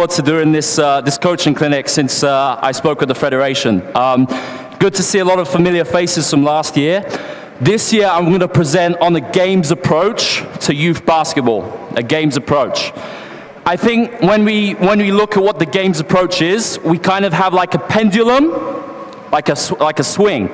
To doing this coaching clinic since I spoke with the Federation. Good to see a lot of familiar faces from last year. This year I'm going to present on the games approach to youth basketball, a games approach. I think when we look at what the games approach is, we kind of have like a pendulum, like a swing.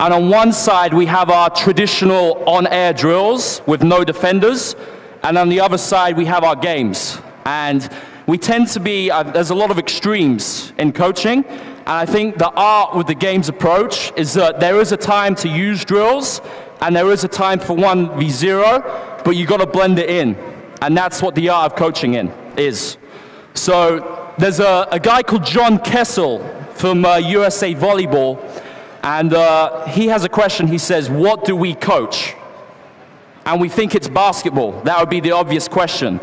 And on one side we have our traditional on-air drills with no defenders, and on the other side we have our games. And we tend to be, there's a lot of extremes in coaching, and I think the art with the games approach is that there is a time to use drills, and there is a time for 1v0, but you've got to blend it in, and that's what the art of coaching is. So there's a guy called John Kessel from USA Volleyball, and he has a question. He says, what do we coach? And we think it's basketball. That would be the obvious question.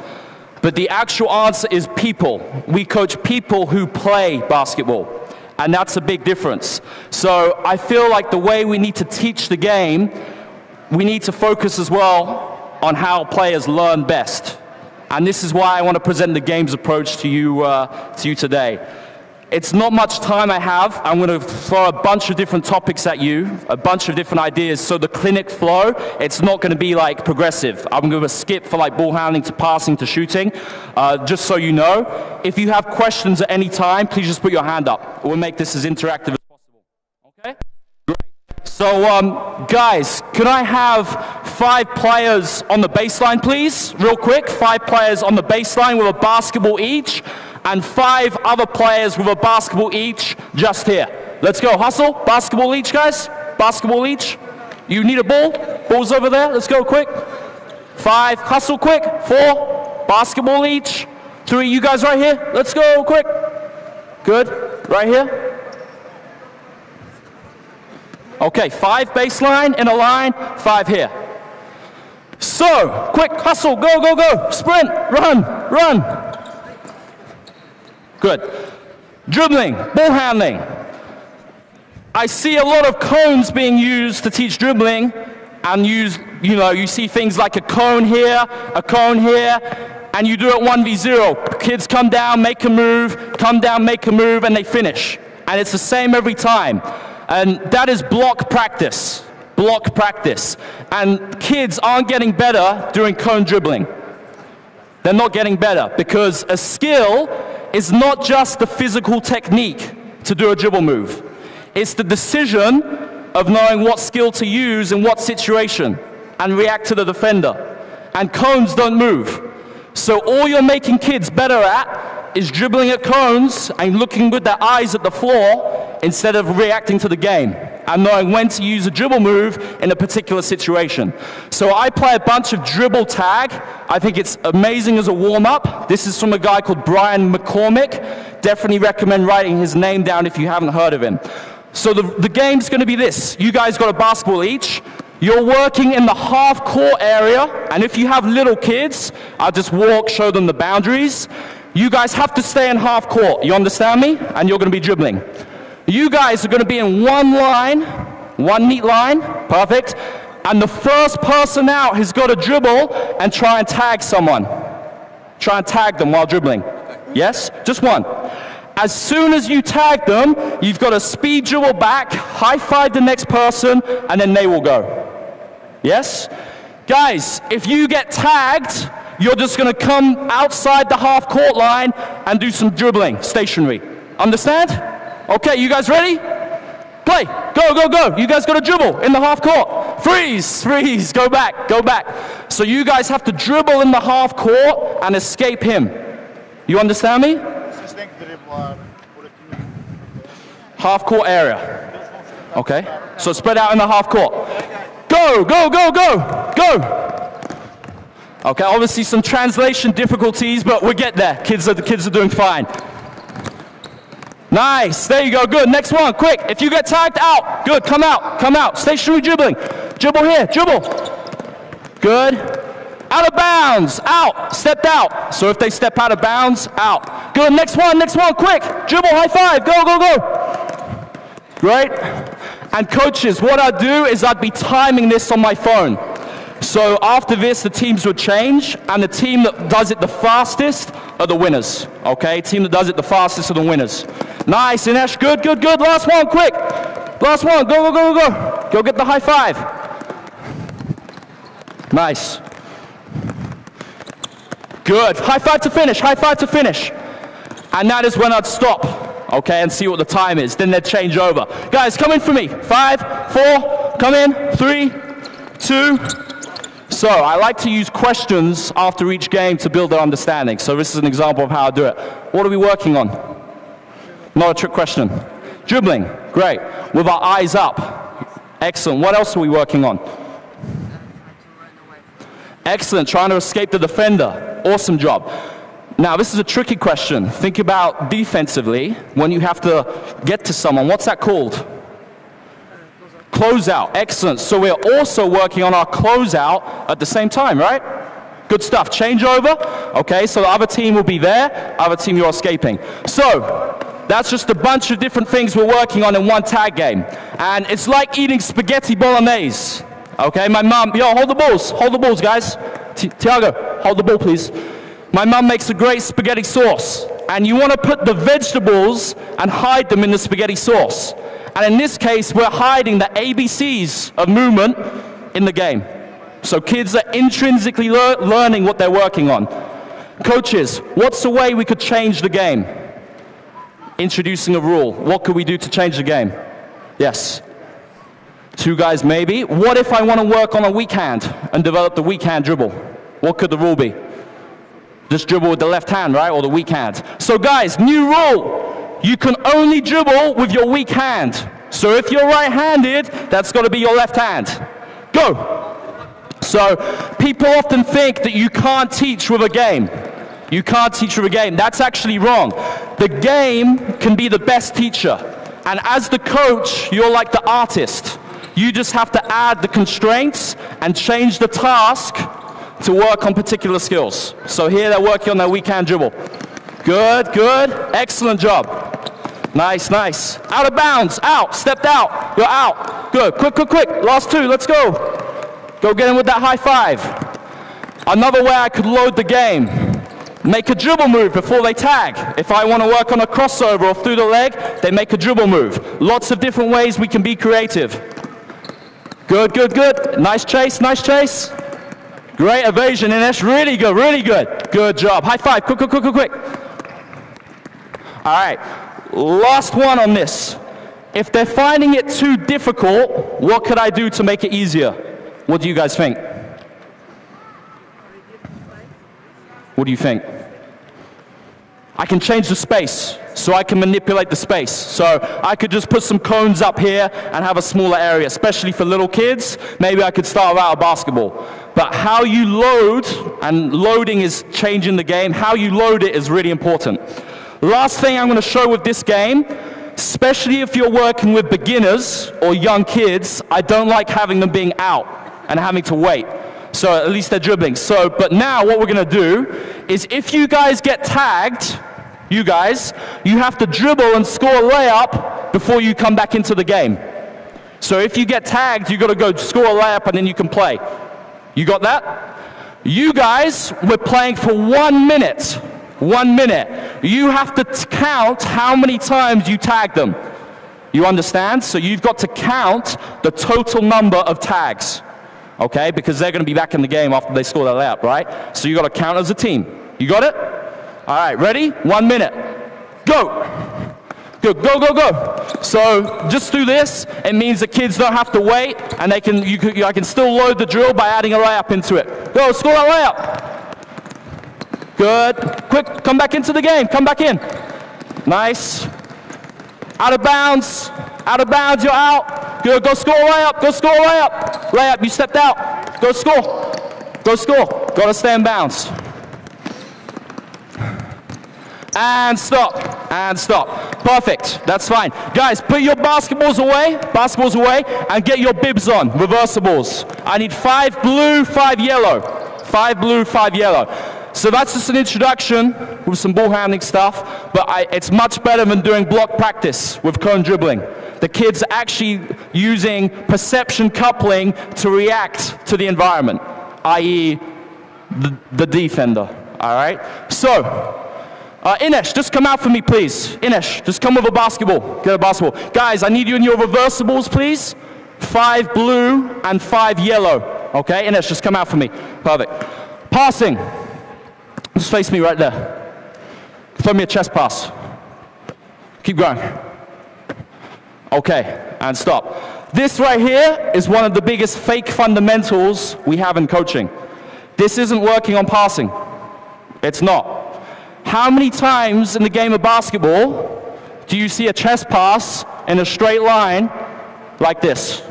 But the actual answer is people. We coach people who play basketball, and that's a big difference. So I feel like the way we need to teach the game, we need to focus as well on how players learn best. And this is why I want to present the games approach to you today. It's not much time I have. I'm going to throw a bunch of different topics at you, a bunch of different ideas. So the clinic flow, it's not going to be like progressive. I'm going to skip for like ball handling to passing to shooting, just so you know. If you have questions at any time, please just put your hand up. We'll make this as interactive as possible. Okay? Great. So guys, can I have 5 players on the baseline, please? Real quick, 5 players on the baseline with a basketball each, and 5 other players with a basketball each just here. Let's go, hustle. Basketball each, guys. Basketball each. You need a ball? Ball's over there. Let's go quick. 5, hustle quick. 4, basketball each. 3, you guys right here. Let's go quick. Good. Right here. Okay, 5 baseline in a line, 5 here. So, quick, hustle, go, go, go. Sprint, run, run. Good. Dribbling, ball handling. I see a lot of cones being used to teach dribbling, and you see things like a cone here, and you do it 1v0. Kids come down, make a move, come down, make a move, and they finish. And it's the same every time. And that is block practice. Block practice. And kids aren't getting better doing cone dribbling. They're not getting better because a skill is not just the physical technique to do a dribble move. It's the decision of knowing what skill to use in what situation and react to the defender. And cones don't move. So all you're making kids better at is dribbling at cones and looking with their eyes at the floor instead of reacting to the game and knowing when to use a dribble move in a particular situation. So I play a bunch of dribble tag. I think it's amazing as a warm-up. This is from a guy called Brian McCormick. Definitely recommend writing his name down if you haven't heard of him. So the game's going to be this. You guys got a basketball each. You're working in the half-court area, and if you have little kids, I'll just walk, show them the boundaries. You guys have to stay in half-court. You understand me? And you're going to be dribbling. You guys are going to be in one line, one neat line, perfect, and the first person out has got to dribble and try and tag someone. Try and tag them while dribbling. Yes? Just one. As soon as you tag them, you've got to speed dribble back, high-five the next person, and then they will go. Yes? Guys, if you get tagged, you're just going to come outside the half-court line and do some dribbling, stationary. Understand? Okay, you guys ready? Play. Go, go, go. You guys got to dribble in the half court. Freeze, freeze. Go back, go back. So you guys have to dribble in the half court and escape him. You understand me? Half court area. Okay. So spread out in the half court. Go, go, go, go, go. Okay, obviously some translation difficulties, but we'll get there. The kids are doing fine. Nice, there you go, good. Next one, quick. If you get tagged, out. Good, come out, come out. Stationary dribbling. Dribble here, dribble. Good. Out of bounds, out, stepped out. So if they step out of bounds, out. Good, next one, quick. Dribble, high five, go, go, go. Great. And coaches, what I'd do is I'd be timing this on my phone. So after this, the teams would change, and the team that does it the fastest are the winners, okay? Team that does it the fastest are the winners. Nice, Inesh, good, good, good. Last one, quick. Last one, go, go, go, go, go. Go get the high five. Nice. Good, high five to finish, high five to finish. And that is when I'd stop, okay, and see what the time is. Then they'd change over. Guys, come in for me. 5, 4, come in, 3, 2. So I like to use questions after each game to build their understanding. So this is an example of how I do it. What are we working on? Not a trick question. Dribbling, great. With our eyes up. Excellent. What else are we working on? Excellent. Trying to escape the defender. Awesome job. Now, this is a tricky question. Think about defensively, when you have to get to someone. What's that called? Closeout. Excellent. So we're also working on our closeout at the same time, right? Good stuff. Change over. Okay, so the other team will be there. Other team, you're escaping. So that's just a bunch of different things we're working on in one tag game. And it's like eating spaghetti bolognese. Okay, my mom, yo, hold the balls. Hold the balls, guys. Tiago, hold the ball, please. My mom makes a great spaghetti sauce, and you want to put the vegetables and hide them in the spaghetti sauce. And in this case, we're hiding the ABCs of movement in the game. So kids are intrinsically learning what they're working on. Coaches, what's the way we could change the game? Introducing a rule. What could we do to change the game? Yes. 2 guys maybe. What if I want to work on a weak hand and develop the weak hand dribble? What could the rule be? Just dribble with the left hand, right? Or the weak hand. So guys, new rule. You can only dribble with your weak hand. So if you're right-handed, that's got to be your left hand. Go. So people often think that you can't teach with a game. You can't teach with a game. That's actually wrong. The game can be the best teacher. And as the coach, you're like the artist. You just have to add the constraints and change the task to work on particular skills. So here they're working on their weak hand dribble. Good, good, excellent job. Nice, nice. Out of bounds, out, stepped out, you're out. Good, quick, quick, quick, last 2, let's go. Go get in with that high five. Another way I could load the game. Make a dribble move before they tag. If I want to work on a crossover or through the leg, they make a dribble move. Lots of different ways we can be creative. Good, good, good. Nice chase, nice chase. Great evasion, Inesh. Really good, really good. Good job. High five. Quick, quick, quick, quick, quick. All right. Last one on this. If they're finding it too difficult, what could I do to make it easier? What do you guys think? What do you think? I can change the space, so I can manipulate the space. So I could just put some cones up here and have a smaller area, especially for little kids. Maybe I could start out a basketball. But how you load, and loading is changing the game, how you load it is really important. Last thing I'm going to show with this game, especially if you're working with beginners or young kids, I don't like having them being out and having to wait. So at least they're dribbling. So, but now what we're going to do is if you guys get tagged, you guys, you have to dribble and score a layup before you come back into the game. So if you get tagged, you've got to go score a layup and then you can play. You got that? You guys, we're playing for 1 minute. 1 minute. You have to count how many times you tag them. You understand? So you've got to count the total number of tags. Okay? Because they're going to be back in the game after they score their layup, right? So you got to count as a team. You got it? All right, ready? 1 minute. Go. Good. Go, go, go. So just through this, it means the kids don't have to wait, and I can still load the drill by adding a layup into it. Go, score that layup. Good. Quick, come back into the game. Come back in. Nice. Out of bounds. Out of bounds, you're out. Good, go score a layup. Go score a layup. Layup, you stepped out. Go score. Go score. Got to stay in bounds. And stop, and stop. Perfect, that's fine. Guys, put your basketballs away, and get your bibs on, reversibles. I need 5 blue, 5 yellow. 5 blue, 5 yellow. So that's just an introduction with some ball handling stuff, but it's much better than doing block practice with cone dribbling. The kids are actually using perception coupling to react to the environment. i.e. the defender, all right? So, Inesh, just come out for me, please. Inesh, just come with a basketball. Get a basketball. Guys, I need you in your reversibles, please. 5 blue and 5 yellow. Okay, Inesh, just come out for me. Perfect. Passing. Just face me right there. Throw me a chest pass. Keep going. Okay, and stop. This right here is one of the biggest fake fundamentals we have in coaching. This isn't working on passing. It's not. How many times in the game of basketball do you see a chest pass in a straight line like this?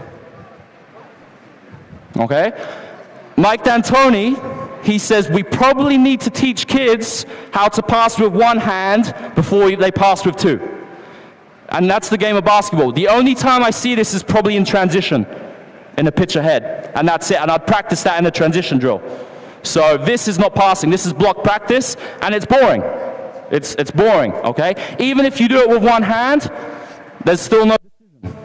Okay? Mike D'Antoni, he says we probably need to teach kids how to pass with one hand before they pass with two. And that's the game of basketball. The only time I see this is probably in transition, in a pitch ahead. And that's it. And I'd practice that in a transition drill. So this is not passing. This is block practice, and it's boring. It's boring, okay? Even if you do it with one hand, there's still no decision.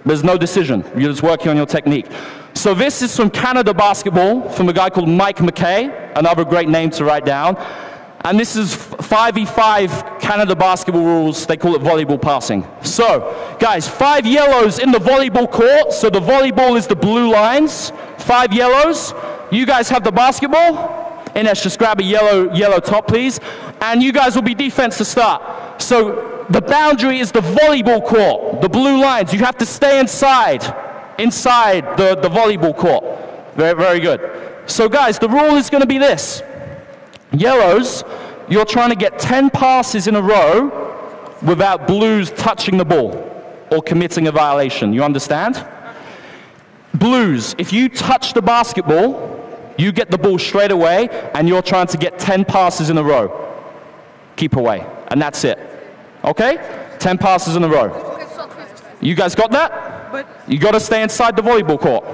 There's no decision. You're just working on your technique. So this is from Canada basketball, from a guy called Mike McKay, another great name to write down. And this is 5v5 Canada basketball rules. They call it volleyball passing. So, guys, 5 yellows in the volleyball court. So the volleyball is the blue lines. 5 yellows. You guys have the basketball. Inesh, just grab a yellow top, please. And you guys will be defense to start. So the boundary is the volleyball court, the blue lines. You have to stay inside the volleyball court. Very, very good. So guys, the rule is going to be this. Yellows, you're trying to get 10 passes in a row without blues touching the ball or committing a violation. You understand? Blues, if you touch the basketball, you get the ball straight away, and you're trying to get 10 passes in a row. Keep away, and that's it. Okay? 10 passes in a row. You guys got that? You got to stay inside the volleyball court.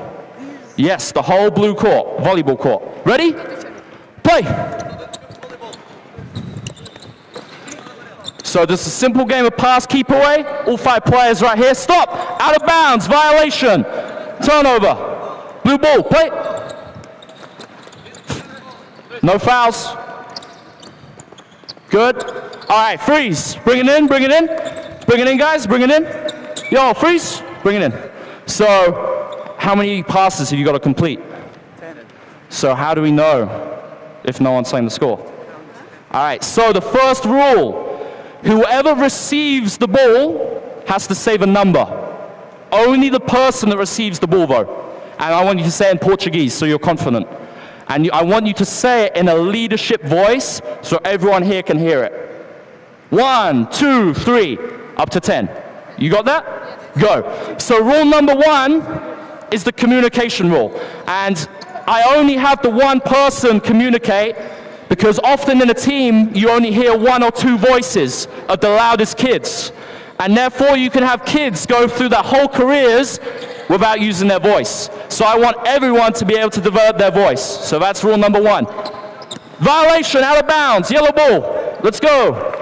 Yes, the whole blue court, volleyball court. Ready? Play. So this is a simple game of pass, keep away. All 5 players right here. Stop. Out of bounds. Violation. Turnover. Blue ball. Play. No fouls. Good. All right, freeze. Bring it in, bring it in. Bring it in, guys. Bring it in. Yo, freeze. Bring it in. So how many passes have you got to complete? 10. So how do we know if no one's saying the score? All right, so the first rule. Whoever receives the ball has to save a number. Only the person that receives the ball, though. And I want you to say it in Portuguese so you're confident. And I want you to say it in a leadership voice so everyone here can hear it. 1, 2, 3, up to 10. You got that? Go. So rule number 1 is the communication rule. And I only have the one person communicate because often in a team, you only hear 1 or 2 voices of the loudest kids. And therefore, you can have kids go through their whole careers without using their voice. So I want everyone to be able to develop their voice. So that's rule number 1. Violation, out of bounds, yellow ball. Let's go.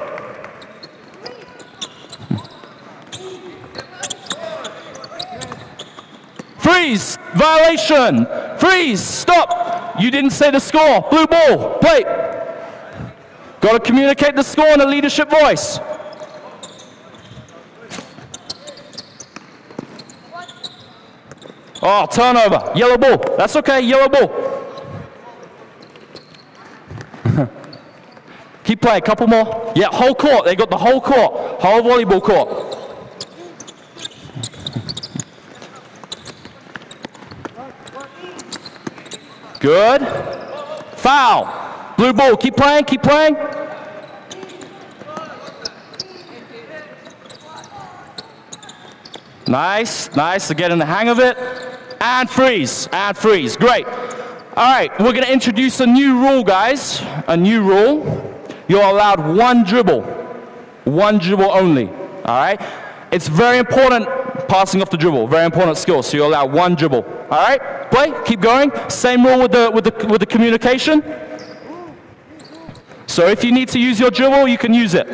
Freeze, violation, freeze, stop. You didn't say the score. Blue ball, play. Got to communicate the score in a leadership voice. Oh, turnover, yellow ball. That's okay, yellow ball. Keep playing, couple more. Yeah, whole court, they got the whole court, whole volleyball court. Good. Foul. Blue ball, keep playing, keep playing. Nice, nice, to get in the hang of it. And freeze, great. All right, we're going to introduce a new rule, guys. A new rule. You're allowed 1 dribble. 1 dribble only, all right? It's very important, passing off the dribble, very important skill, so you're allowed 1 dribble. All right, play, keep going. Same rule with the communication. So if you need to use your dribble, you can use it.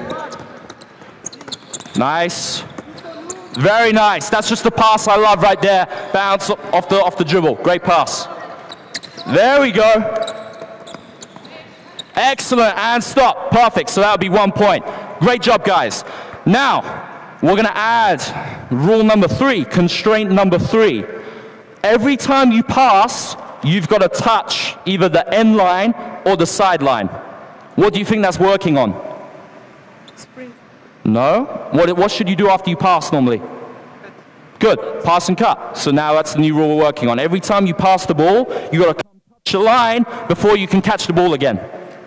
Nice. Very nice. That's just the pass I love right there. Bounce off the dribble. Great pass. There we go. Excellent, and stop. Perfect, so that would be 1 point. Great job, guys. Now, we're gonna add rule number 3, constraint number 3. Every time you pass, you've got to touch either the end line or the sideline. What do you think that's working on? Sprint. No? What should you do after you pass normally? Good, pass and cut. So now that's the new rule we're working on. Every time you pass the ball, you got to touch the line before you can catch the ball again.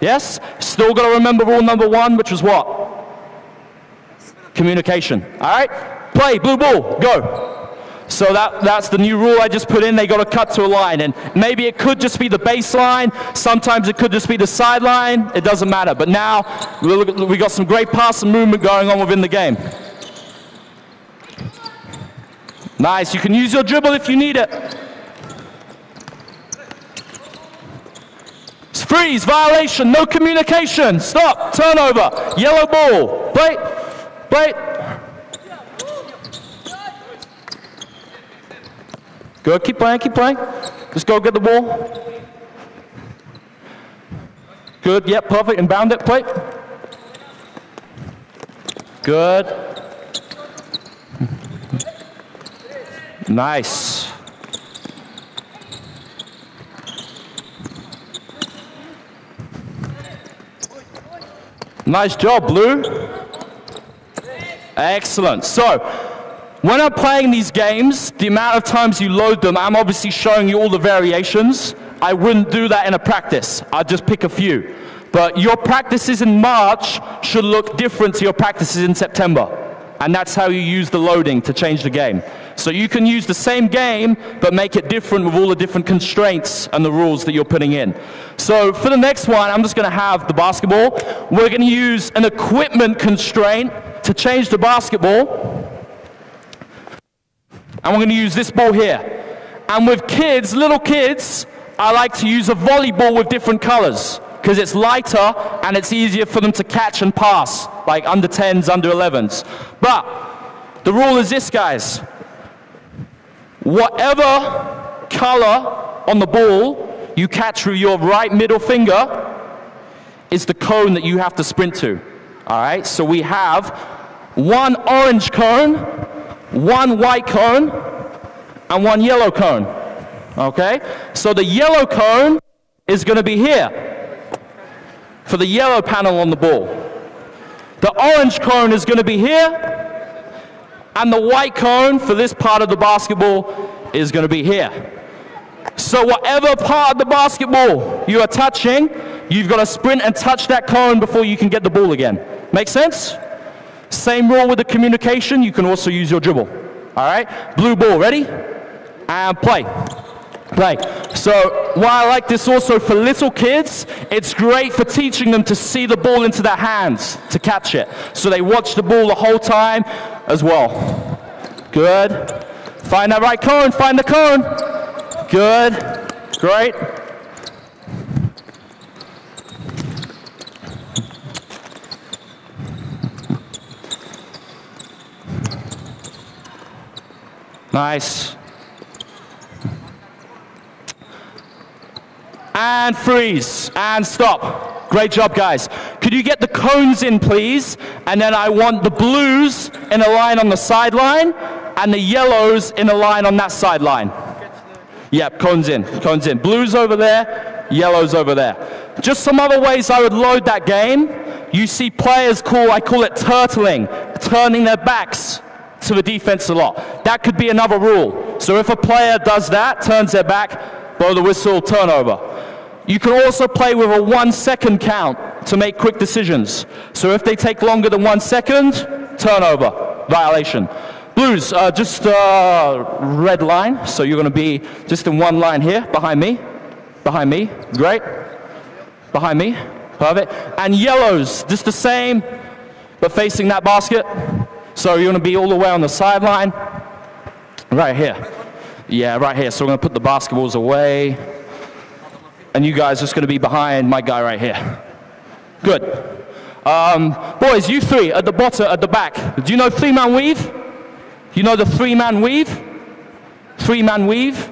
Yes? Still got to remember rule number 1, which was what? Communication. All right? Play, blue ball, go. So that's the new rule I just put in. They got to cut to a line, and maybe it could just be the baseline. Sometimes it could just be the sideline. It doesn't matter. But now we got some great pass and movement going on within the game. Nice. You can use your dribble if you need it. Freeze, violation, no communication. Stop, turnover, yellow ball. Play, play. Good, keep playing, keep playing. Just go get the ball. Good, yep, perfect, inbound it, play. Good. Nice. Nice job, Blue. Excellent. So, when I'm playing these games, the amount of times you load them, I'm obviously showing you all the variations. I wouldn't do that in a practice. I'd just pick a few. But your practices in March should look different to your practices in September. And that's how you use the loading to change the game. So you can use the same game, but make it different with all the different constraints and the rules that you're putting in. So for the next one, I'm just going to have the basketball. We're going to use an equipment constraint to change the basketball. And we're going to use this ball here. And with kids, little kids, I like to use a volleyball with different colors because it's lighter and it's easier for them to catch and pass, like under 10s, under 11s. But the rule is this, guys. Whatever color on the ball you catch with your right middle finger is the cone that you have to sprint to. All right, so we have one orange cone, one white cone, and one yellow cone. Okay, so the yellow cone is going to be here for the yellow panel on the ball. The orange cone is going to be here, and the white cone for this part of the basketball is going to be here. So whatever part of the basketball you are touching, you've got to sprint and touch that cone before you can get the ball again. Make sense? Same rule with the communication. You can also use your dribble. All right? Blue ball, ready? And play. Play. So why I like this also for little kids, it's great for teaching them to see the ball into their hands to catch it. So they watch the ball the whole time as well. Good. Find that right cone, find the cone. Good. Great. Nice. And freeze, and stop. Great job, guys. Could you get the cones in, please? And then I want the blues in a line on the sideline, and the yellows in a line on that sideline. Yep, cones in, cones in. Blues over there, yellows over there. Just some other ways I would load that game. You see players I call it turtling, turning their backs to the defense a lot. That could be another rule. So if a player does that, turns their back, blow the whistle, turnover. You can also play with a 1 second count to make quick decisions. So if they take longer than 1 second, turnover, violation. Blues, just red line. So you're going to be just in one line here, behind me. Behind me, great. Behind me, perfect. And yellows, just the same, but facing that basket. So you're going to be all the way on the sideline, right here. Yeah, right here. So we're going to put the basketballs away. And you guys are just going to be behind my guy right here. Good. Boys, you three at the bottom, at the back. Do you know three-man weave? You know the three-man weave? Three-man weave?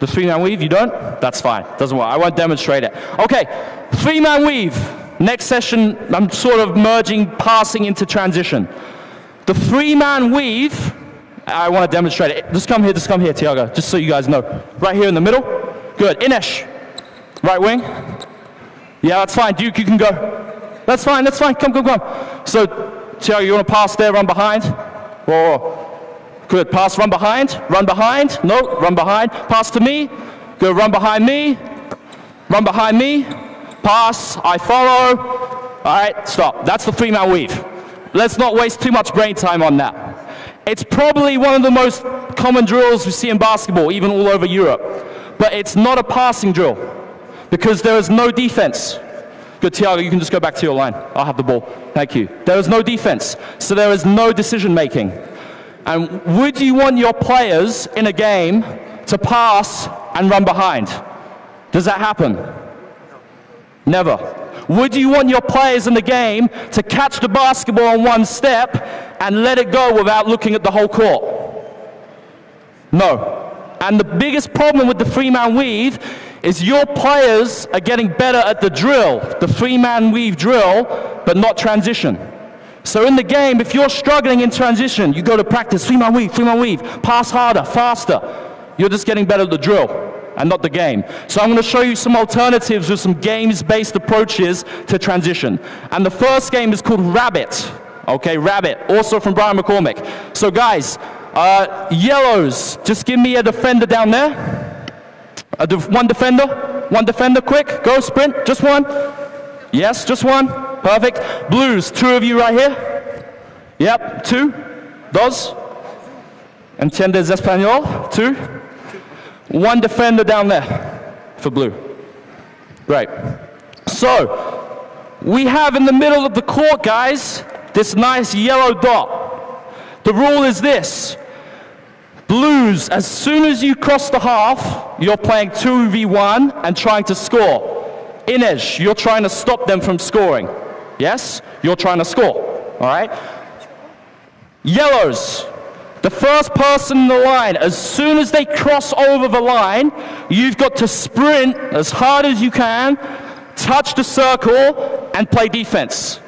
The 3-man weave, you don't? That's fine, doesn't work. I won't demonstrate it. Okay, 3-man weave. Next session, I'm sort of merging passing into transition. The 3-man weave, I want to demonstrate it. Just come here, Thiago, just so you guys know. Right here in the middle. Good, Ines. Right wing. Yeah, that's fine, Duke, you can go. That's fine, come. So, Thiago, you want to pass there, run behind? Or, good, pass, run behind, no, run behind, pass to me, good, run behind me, pass, I follow, all right, stop. That's the 3-man weave. Let's not waste too much brain time on that. It's probably one of the most common drills we see in basketball, even all over Europe, but it's not a passing drill because there is no defense. Good, Thiago, you can just go back to your line. I'll have the ball. Thank you. There is no defense, so there is no decision making. And would you want your players in a game to pass and run behind? Does that happen? Never. Would you want your players in the game to catch the basketball on one step and let it go without looking at the whole court? No. And the biggest problem with the 3-man weave is your players are getting better at the drill, the 3-man weave drill, but not transition. So in the game, if you're struggling in transition, you go to practice, 3-man weave, pass harder, faster. You're just getting better at the drill and not the game. So I'm going to show you some alternatives with some games-based approaches to transition. And the first game is called Rabbit. Okay, Rabbit, also from Brian McCormick. So guys, yellows, just give me a defender down there. One defender, quick, go, sprint, just one. Yes, just one, perfect. Blues, 2 of you right here. Yep, 2, dos. ¿Entiendes español? 2. 1 defender down there for blue. Right. So, we have in the middle of the court, guys, this nice yellow dot. The rule is this. Blues, as soon as you cross the half, you're playing 2v1 and trying to score. Ines, you're trying to stop them from scoring. Yes? You're trying to score. All right? Yellows, the first person in the line, as soon as they cross over the line, you've got to sprint as hard as you can, touch the circle, and play defense.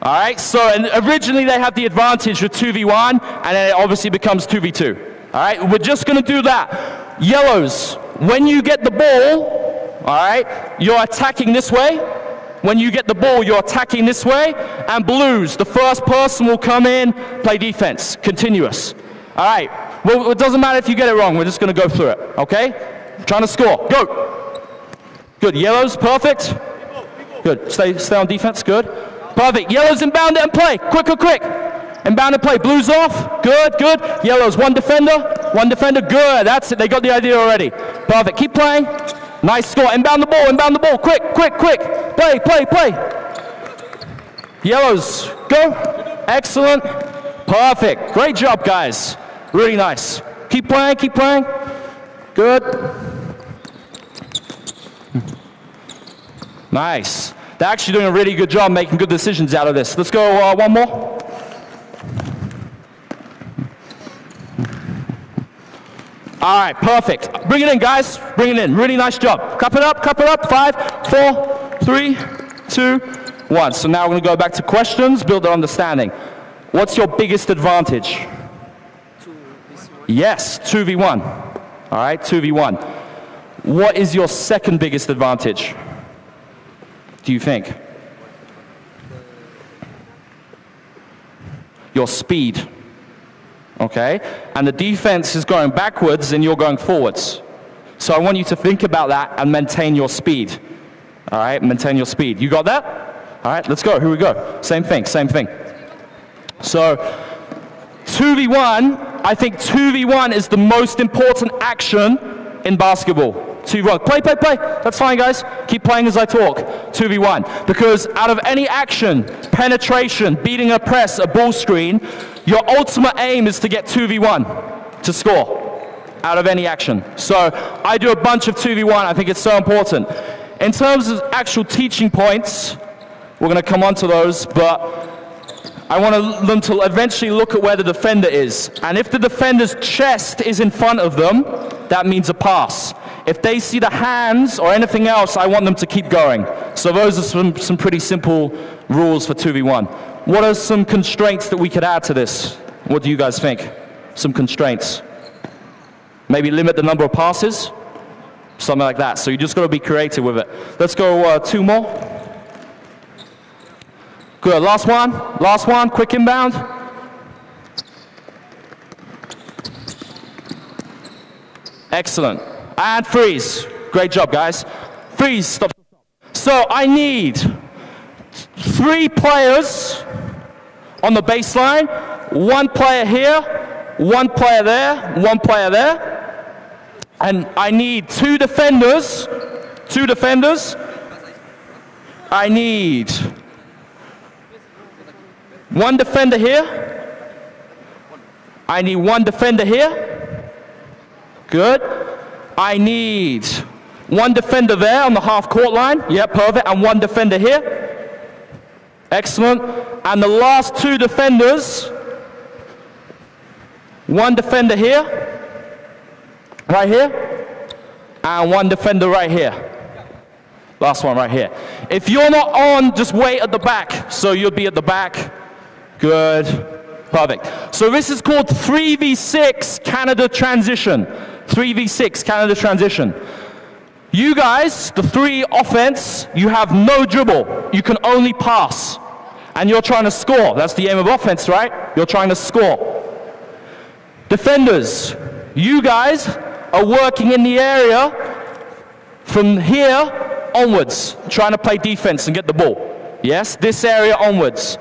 All right? So and originally they have the advantage with 2v1, and then it obviously becomes 2v2. All right? We're just going to do that. Yellows, when you get the ball, all right, you're attacking this way. When you get the ball, you're attacking this way. And blues, the first person will come in, play defense, continuous. All right, well, it doesn't matter if you get it wrong. We're just going to go through it, okay? Trying to score, go. Good, yellows, perfect. Good, stay on defense, good. Perfect, yellows inbound it and play, quick. Inbound and play, blues off, good. Yellows, one defender, good. That's it, they got the idea already. Perfect, keep playing. Nice score, inbound the ball, quick. Play. Yellows, go. Excellent, perfect. Great job, guys. Really nice. Keep playing. Good. Nice. They're actually doing a really good job making good decisions out of this. Let's go one more. All right, perfect. Bring it in, guys. Bring it in. Really nice job. Cup it up. 5, 4, 3, 2, 1. So now we're going to go back to questions, build their understanding. What's your biggest advantage? Yes, 2v1. All right, 2v1. What is your second biggest advantage, do you think? Your speed. Okay? And the defense is going backwards and you're going forwards. So I want you to think about that and maintain your speed. All right? Maintain your speed. You got that? All right, let's go. Here we go. Same thing. So 2v1, I think 2v1 is the most important action in basketball. 2v1. Play. That's fine, guys. Keep playing as I talk. 2v1. Because out of any action, penetration, beating a press, a ball screen, your ultimate aim is to get 2v1 to score out of any action. So I do a bunch of 2v1. I think it's so important. In terms of actual teaching points, we're going to come on to those, but I want them to eventually look at where the defender is. And if the defender's chest is in front of them, that means a pass. If they see the hands or anything else, I want them to keep going. So those are some pretty simple rules for 2v1. What are some constraints that we could add to this? What do you guys think? Some constraints. Maybe limit the number of passes? Something like that. So you just got to be creative with it. Let's go 2 more. Good, last one, quick inbound. Excellent. And freeze. Great job, guys. Freeze, stop. So I need 3 players on the baseline, 1 player here, 1 player there, 1 player there. And I need 2 defenders, 2 defenders. I need 1 defender here. I need 1 defender here. Good. I need 1 defender there on the half-court line. Yeah, perfect. And 1 defender here. Excellent. And the last 2 defenders, 1 defender here, right here, and 1 defender right here. Last one right here. If you're not on, just wait at the back. So you'll be at the back. Good. Perfect. So this is called 3v6 Canada transition. 3v6 Canada transition. You guys, the 3 offense, you have no dribble. You can only pass. And you're trying to score. That's the aim of offense, right? You're trying to score. Defenders, you guys are working in the area from here onwards, trying to play defense and get the ball. Yes, this area onwards.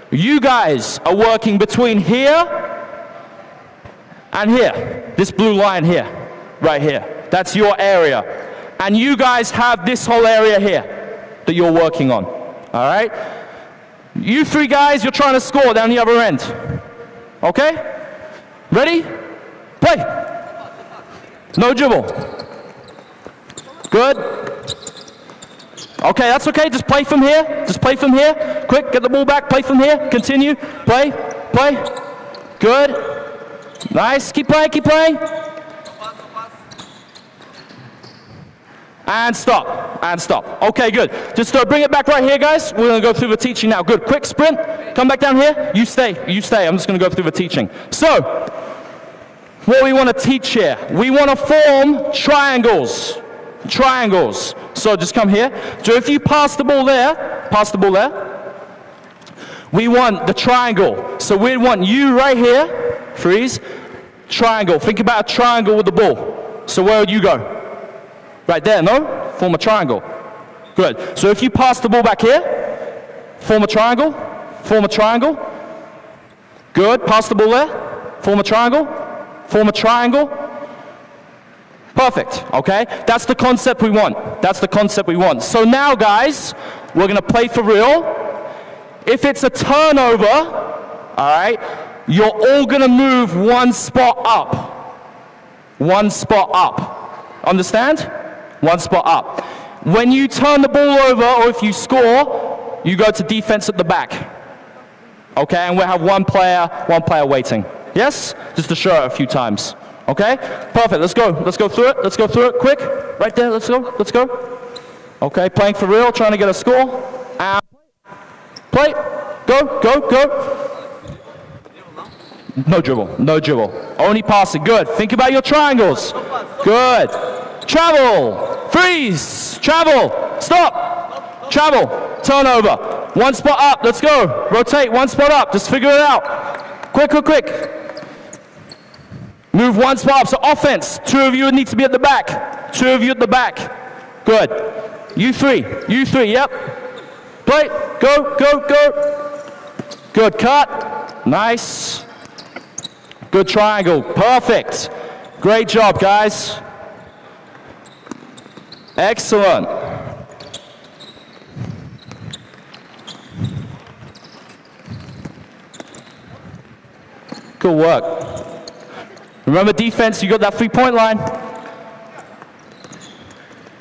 You guys are working between here and here. This blue line here, right here. That's your area. And you guys have this whole area here that you're working on. All right? You 3 guys, you're trying to score down the other end. Okay? Ready? Play. No dribble. Good. Okay, that's okay. Just play from here. Just play from here. Quick, get the ball back. Play from here. Continue. Play. Play. Good. Nice. Keep playing. Keep playing. And stop. And stop. Okay, good. Just bring it back right here, guys. We're going to go through the teaching now. Good. Quick sprint. Come back down here. You stay. You stay. I'm just going to go through the teaching. So, what we want to teach here, we want to form triangles. Triangles. So just come here. So if you pass the ball there, we want the triangle. So we want you right here, freeze, triangle. Think about a triangle with the ball. So where would you go? Right there, no? Form a triangle. Good. So if you pass the ball back here, form a triangle, form a triangle. Good. Pass the ball there, form a triangle, form a triangle. Perfect, okay? That's the concept we want. That's the concept we want. So now, guys, we're going to play for real. If it's a turnover, all right, you're all going to move 1 spot up. 1 spot up. Understand? 1 spot up. When you turn the ball over, or if you score, you go to defense at the back. Okay, and we'll have one player waiting. Yes? Just to show it a few times. Okay? Perfect. Let's go. Let's go through it. Let's go through it. Quick. Right there. Let's go. Let's go. Okay, playing for real, trying to get a score. And play. Go, go, go. No dribble. No dribble. Only passing. Good. Think about your triangles. Good. Travel. Freeze. Travel. Stop. Travel. Turnover. 1 spot up. Let's go. Rotate. 1 spot up. Just figure it out. Quick, quick, quick. Move 1 spot up. So offense. 2 of you need to be at the back. 2 of you at the back. Good. You 3. You 3. Yep. Play. Go, go, go. Good cut. Nice. Good triangle. Perfect. Great job, guys. Excellent. Good work. Remember defense, you got that 3-point line.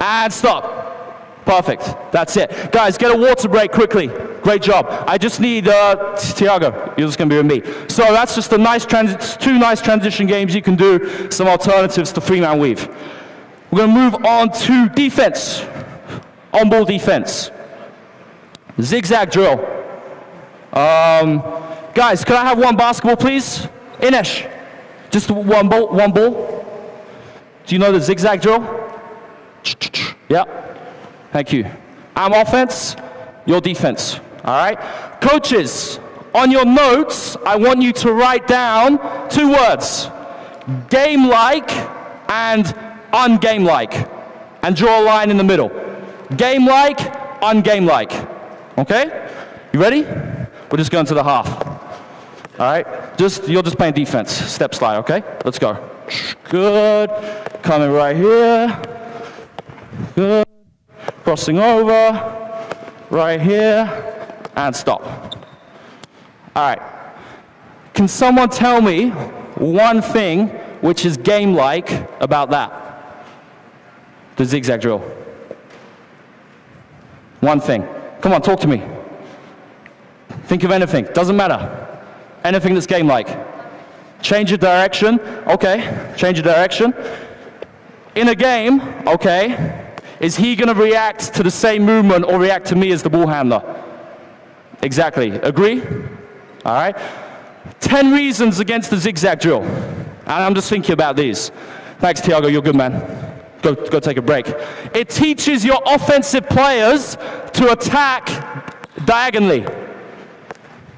And stop. Perfect. That's it. Guys, get a water break quickly. Great job. I just need Tiago. You're just going to be with me. So that's just a nice 2 nice transition games you can do. Some alternatives to 3-man weave. We're going to move on to defense. On-ball defense. Zigzag drill. Guys, could I have one basketball, please? Inesh, just one ball, one ball. Do you know the zigzag drill? Yeah. Thank you. I'm offense, your defense. All right? Coaches, on your notes, I want you to write down 2 words. Game-like and ungame-like. And draw a line in the middle. Game-like, ungame-like. Okay? You ready? We're just going to the half. All right? You're just playing defense. Step slide, okay? Let's go. Good. Coming right here. Good. Crossing over. Right here. And stop. All right. Can someone tell me one thing which is game-like about that? The zigzag drill. One thing. Come on, talk to me. Think of anything. Doesn't matter. Anything that's game-like. Change your direction. Okay. Change your direction. In a game, okay, is he going to react to the same movement or react to me as the ball handler? Exactly. Agree? All right. 10 reasons against the zigzag drill. And I'm just thinking about these. Thanks, Tiago. You're good, man. Go take a break. It teaches your offensive players to attack diagonally.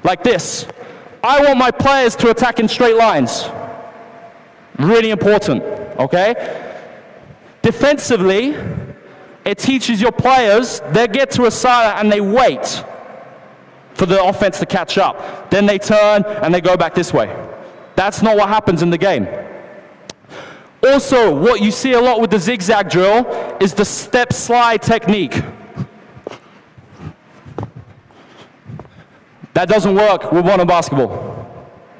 Like this. I want my players to attack in straight lines. Really important, okay? Defensively, it teaches your players, they get to a side and they wait for the offense to catch up. Then they turn and they go back this way. That's not what happens in the game. Also, what you see a lot with the zigzag drill is the step slide technique. That doesn't work with modern basketball,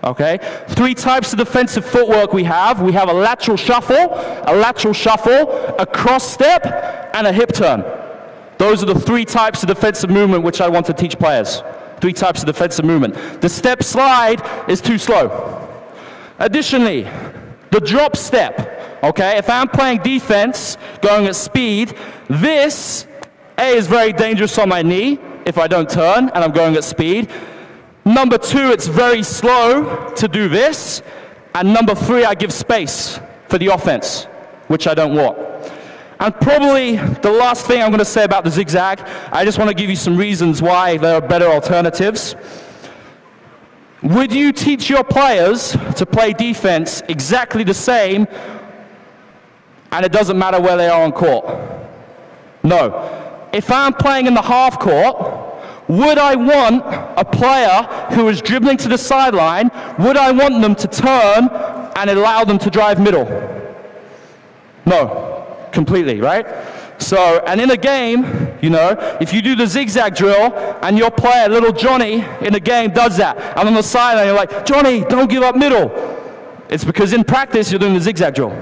okay? 3 types of defensive footwork we have. We have a lateral shuffle, a cross step, and a hip turn. Those are the 3 types of defensive movement which I want to teach players. 3 types of defensive movement. The step slide is too slow. Additionally, the drop step, okay? If I'm playing defense, going at speed, this, A, is very dangerous on my knee if I don't turn and I'm going at speed. Number 2, it's very slow to do this. And number 3, I give space for the offense, which I don't want. And probably the last thing I'm going to say about the zigzag, I just want to give you some reasons why there are better alternatives. Would you teach your players to play defense exactly the same and it doesn't matter where they are on court? No. If I'm playing in the half court, would I want a player who is dribbling to the sideline, would I want them to turn and allow them to drive middle? No, completely, right? So, and in a game, you know, if you do the zigzag drill and your player, little Johnny, in a game does that, and on the sideline you're like, Johnny, don't give up middle. It's because in practice you're doing the zigzag drill.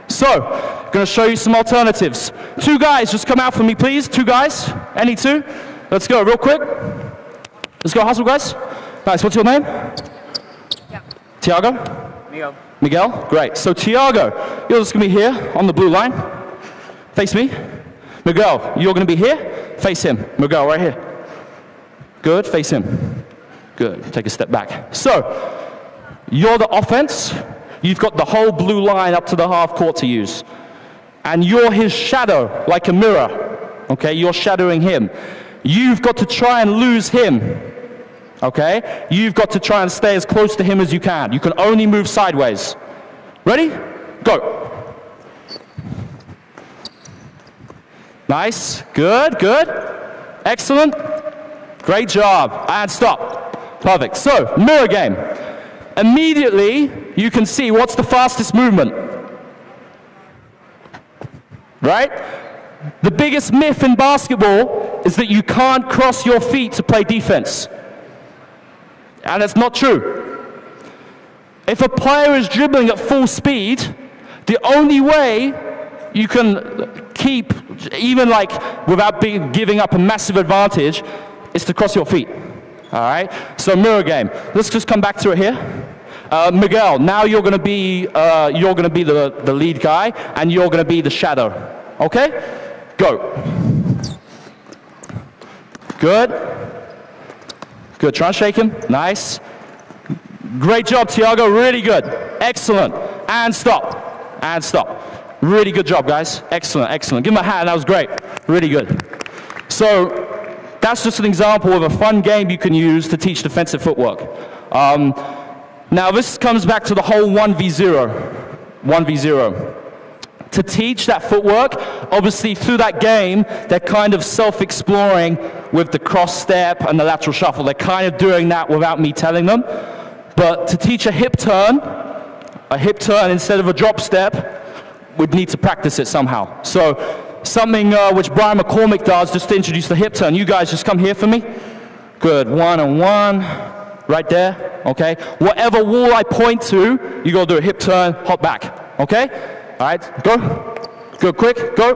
So, I'm going to show you some alternatives. 2 guys, just come out for me, please. 2 guys. Any 2? Let's go, real quick. Let's go, hustle, guys. Nice. What's your name? Yeah. Tiago? Miguel. Miguel? Great. So, Tiago, you're just going to be here on the blue line. Face me. Miguel, you're going to be here. Face him. Miguel, right here. Good. Face him. Good. Take a step back. So, you're the offense. You've got the whole blue line up to the half court to use. And you're his shadow, like a mirror. Okay, you're shadowing him. You've got to try and lose him. Okay? You've got to try and stay as close to him as you can. You can only move sideways. Ready? Go. Nice. Good, good. Excellent. Great job. And stop. Perfect. So, mirror game. Immediately, you can see what's the fastest movement. Right? The biggest myth in basketball is that you can't cross your feet to play defense. And it's not true. If a player is dribbling at full speed, the only way you can keep, even like without giving up a massive advantage, is to cross your feet. All right? So mirror game. Let's just come back to it here. Miguel, now you're going to be the lead guy, and you're going to be the shadow. Okay? Go. Good. Good. Try and shake him. Nice. Great job, Thiago. Really good. Excellent. And stop. And stop. Really good job, guys. Excellent. Excellent. Give him a hand. That was great. Really good. So that's just an example of a fun game you can use to teach defensive footwork. Now this comes back to the whole 1v0. 1v0. To teach that footwork, obviously through that game, they're kind of self-exploring with the cross step and the lateral shuffle. They're kind of doing that without me telling them. But to teach a hip turn instead of a drop step, we'd need to practice it somehow. So something which Brian McCormick does, just to introduce the hip turn. You guys just come here for me. Good, 1 and 1, right there, okay? Whatever wall I point to, you gotta do a hip turn, hop back, okay? All right, go, go quick, go,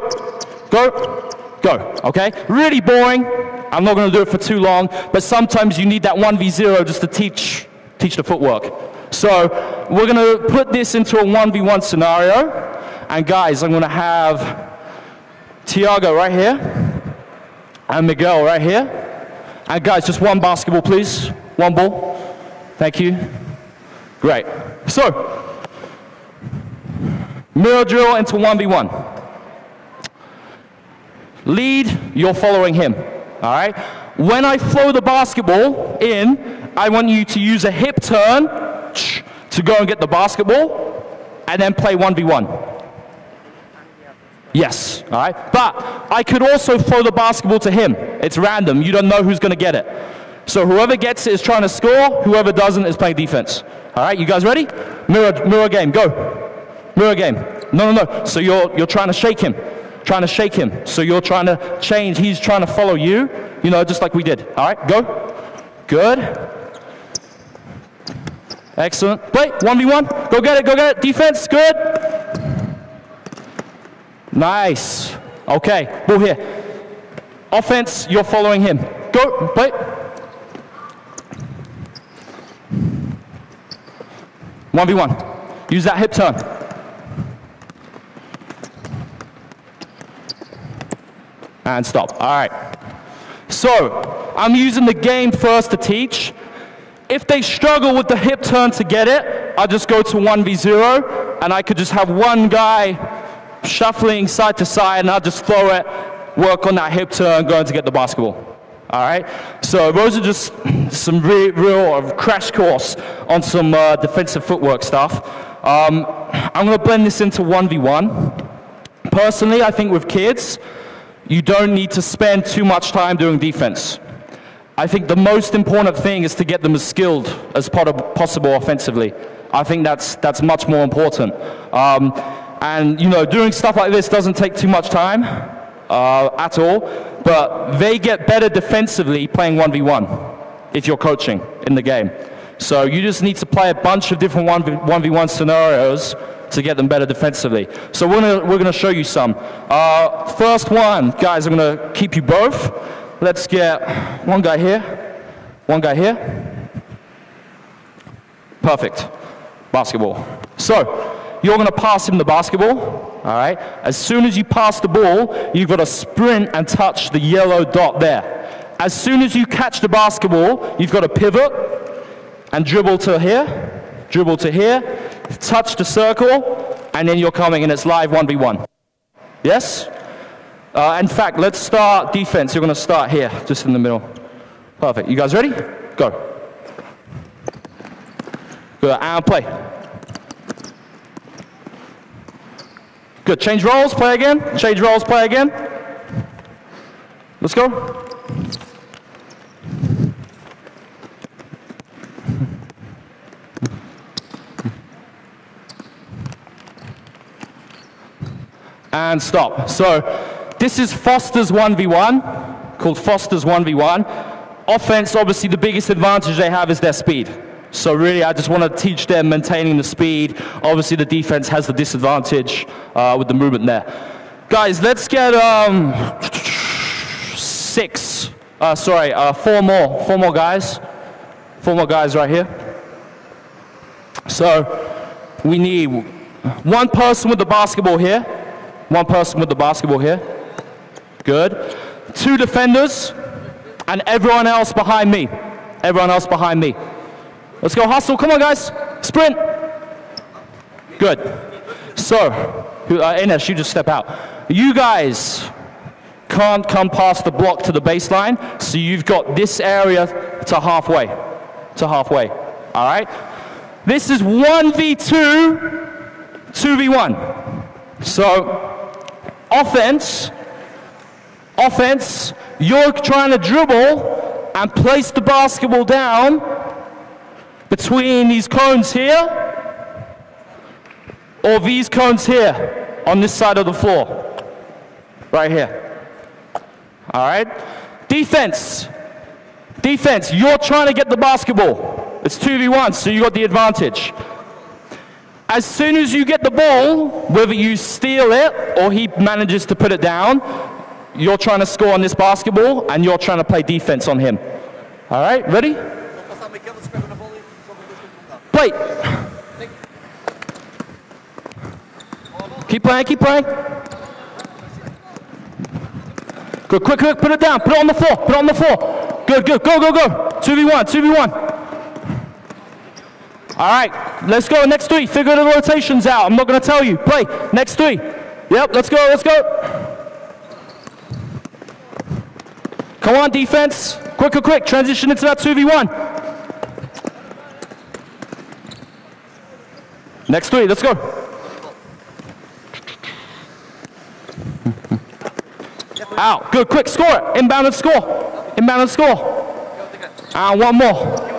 go, go, okay? Really boring. I'm not gonna do it for too long, but sometimes you need that 1v0 just to teach the footwork. So we're gonna put this into a 1v1 scenario, and guys, I'm gonna have Thiago right here, and Miguel right here. And guys, just one basketball, please. One ball. Thank you. Great. So, mirror drill into 1v1. Lead, you're following him. All right? When I throw the basketball in, I want you to use a hip turn to go and get the basketball, and then play 1v1. Yes, all right? But I could also throw the basketball to him. It's random. You don't know who's going to get it. So whoever gets it is trying to score. Whoever doesn't is playing defense. All right, you guys ready? Mirror game, go. Mirror game. No. So you're trying to shake him. Trying to shake him. So you're trying to change. He's trying to follow you, you know, just like we did. All right, go. Good. Excellent. Wait, 1v1. Go get it. Defense, good. Nice. Okay, ball here. Offense, you're following him. Go, wait. 1v1. Use that hip turn. And stop. All right. So, I'm using the game first to teach. If they struggle with the hip turn to get it, I'll just go to 1v0, and I could just have one guy shuffling side to side, and I'll just throw it, work on that hip turn, going to get the basketball. All right? So those are just some real crash course on some defensive footwork stuff. I'm going to blend this into 1v1. Personally, I think with kids, you don't need to spend too much time doing defense. I think the most important thing is to get them as skilled as possible offensively. I think that's much more important. And, you know, doing stuff like this doesn't take too much time at all, but they get better defensively playing 1v1 if you're coaching in the game. So you just need to play a bunch of different 1v1 scenarios to get them better defensively. So we're gonna show you some. First one, guys, I'm gonna keep you both. Let's get one guy here, one guy here. Perfect. Basketball. So, you're going to pass him the basketball, all right? As soon as you pass the ball, you've got to sprint and touch the yellow dot there. As soon as you catch the basketball, you've got to pivot and dribble to here, touch the circle, and then you're coming and it's live 1v1. Yes? In fact, let's start defense. You're going to start here, just in the middle. Perfect. You guys ready? Go. Good, and play. Good, change roles, play again. Change roles, play again. Let's go. And stop. So, this is Foster's 1v1, called Foster's 1v1. Offense, obviously the biggest advantage they have is their speed. So really, I just want to teach them maintaining the speed. Obviously, the defense has the disadvantage with the movement there. Guys, let's get four more guys. 4 more guys right here. So we need one person with the basketball here. One person with the basketball here. Good. 2 defenders, and everyone else behind me. Everyone else behind me. Let's go hustle. Come on, guys. Sprint. Good. So, Ines, you just step out. You guys can't come past the block to the baseline, so you've got this area to halfway. To halfway. All right? This is 1v2, 2v1. So, offense, you're trying to dribble and place the basketball down between these cones here or these cones here on this side of the floor. Right here. All right? Defense, you're trying to get the basketball. It's 2v1, so you got the advantage. As soon as you get the ball, whether you steal it or he manages to put it down, you're trying to score on this basketball and you're trying to play defense on him. All right, ready? Play. Keep playing, keep playing. Good, quick, put it down, put it on the floor, put it on the floor. Good, go. 2v1. All right, let's go, next 3. Figure the rotations out. I'm not going to tell you. Play, next 3. Yep, let's go. Come on, defense. Quick. Transition into that 2v1. Next 3, let's go. Out, good, quick, score it. Inbound and score. And one more.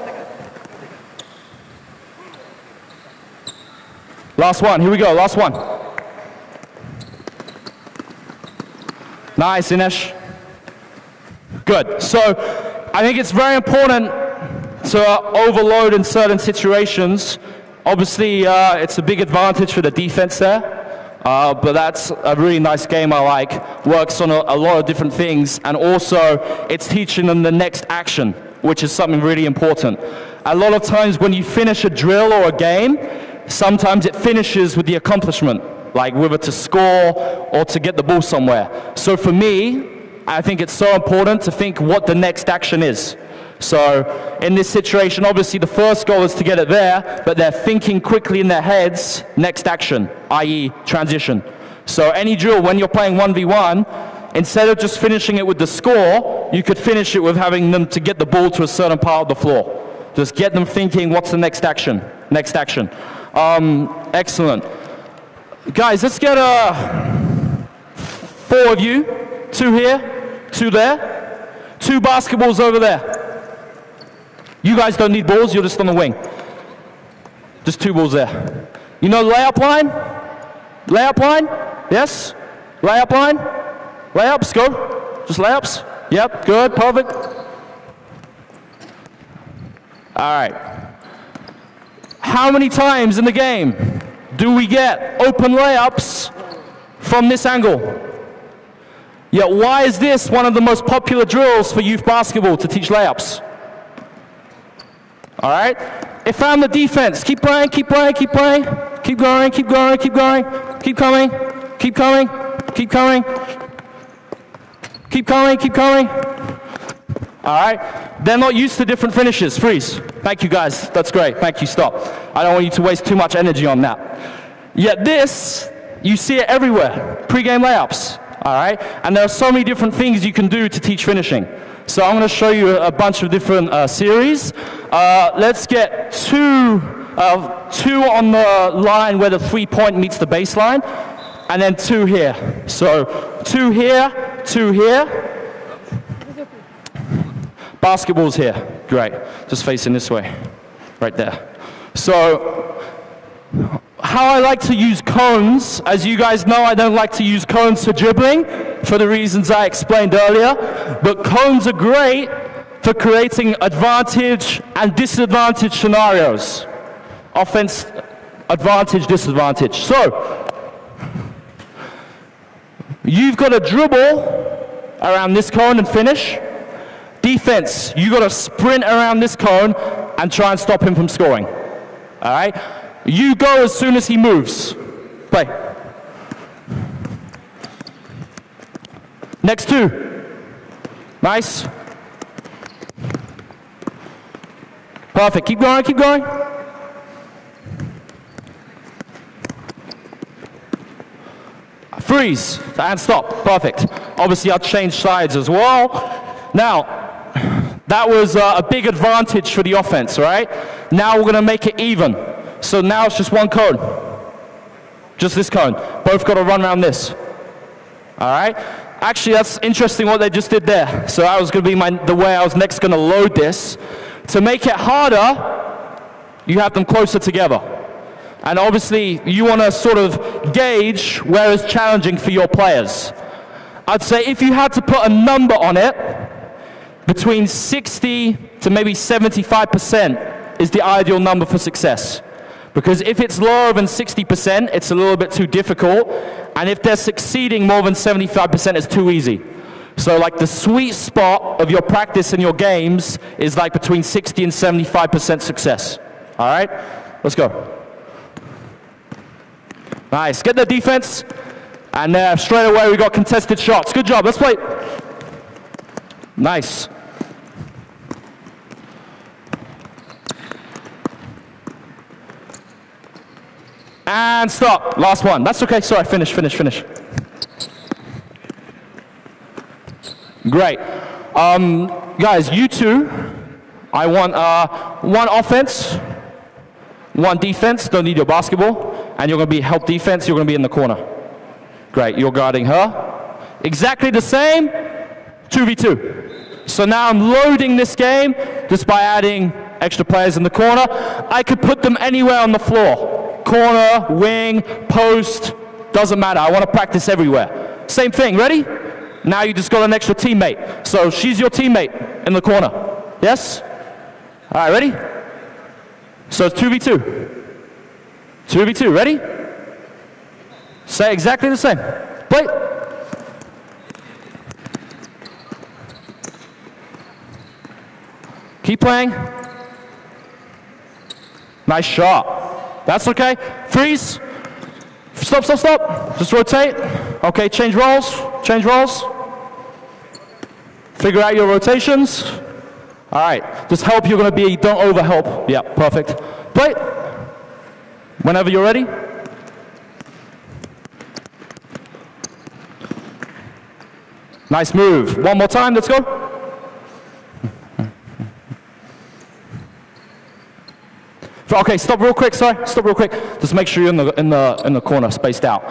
Last one, here we go, last one. Nice, Ines. Good, so I think it's very important to overload in certain situations. Obviously, it's a big advantage for the defense there. But that's a really nice game I like. Works on a lot of different things, and also it's teaching them the next action, which is something really important. A lot of times when you finish a drill or a game, sometimes it finishes with the accomplishment, like whether to score or to get the ball somewhere. So for me, I think it's so important to think what the next action is. So in this situation, obviously the first goal is to get it there, but they're thinking quickly in their heads, next action, i.e. transition. So any drill, when you're playing 1v1, instead of just finishing it with the score, you could finish it with having them to get the ball to a certain part of the floor. Just get them thinking, what's the next action? Next action. Excellent. Guys, let's get 4 of you. 2 here, 2 there. 2 basketballs over there. You guys don't need balls, you're just on the wing. Just 2 balls there. You know layup line? Layup line? Yes? Layup line? Layups, go. Just layups? Yep, good, perfect. All right. How many times in the game do we get open layups from this angle? Yet why is this one of the most popular drills for youth basketball, to teach layups? All right? If I'm the defense, keep playing. Keep going. Keep coming. All right? They're not used to different finishes. Freeze. Thank you, guys. That's great. Thank you. Stop. I don't want you to waste too much energy on that. Yet this, you see it everywhere. Pre-game layups. All right? And there are so many different things you can do to teach finishing. So I'm going to show you a bunch of different series. Let's get 2 on the line where the 3-point meets the baseline, and then 2 here. So 2 here, 2 here. Basketball's here. Great. Just facing this way. Right there. So how I like to use cones, as you guys know, I don't like to use cones for dribbling for the reasons I explained earlier, but cones are great for creating advantage and disadvantage scenarios. Offense, advantage, disadvantage. So, you've got to dribble around this cone and finish. Defense, you've got to sprint around this cone and try and stop him from scoring. All right? You go as soon as he moves. Play. Next 2. Nice. Perfect. Keep going, keep going. Freeze and stop. Perfect. Obviously, I'll change sides as well. Now, that was a big advantage for the offense, right? Now we're going to make it even. So now it's just one cone. Just this cone. Both got to run around this. All right? Actually, that's interesting what they just did there. So that was going to be the way I was next going to load this. To make it harder, you have them closer together. And obviously, you want to sort of gauge where it's challenging for your players. I'd say if you had to put a number on it, between 60 to maybe 75% is the ideal number for success. Because if it's lower than 60%, it's a little bit too difficult. And if they're succeeding more than 75%, it's too easy. So like the sweet spot of your practice and your games is like between 60 and 75% success. All right? Let's go. Nice. Get the defense. And straight away we got contested shots. Good job. Let's play. Nice. And stop. Last one. That's okay. Sorry. Finish. Great. Guys, you two, I want one offense, one defense. Don't need your basketball. And you're going to be help defense. You're going to be in the corner. Great. You're guarding her. Exactly the same. 2v2. So now I'm loading this game just by adding extra players in the corner. I could put them anywhere on the floor. Corner, wing, post, doesn't matter. I want to practice everywhere. Same thing, ready? Now you just got an extra teammate. So she's your teammate in the corner. Yes? All right, ready? So it's 2v2. 2v2, ready? Say exactly the same. Play. Keep playing. Nice shot. That's okay. Freeze. Stop. Just rotate. Okay, change roles. Figure out your rotations. All right. Just help you're going to be, don't overhelp. Yeah, perfect. Play. Whenever you're ready. Nice move. One more time. Let's go. Okay, stop real quick. Sorry, stop real quick. Just make sure you're in the corner, spaced out.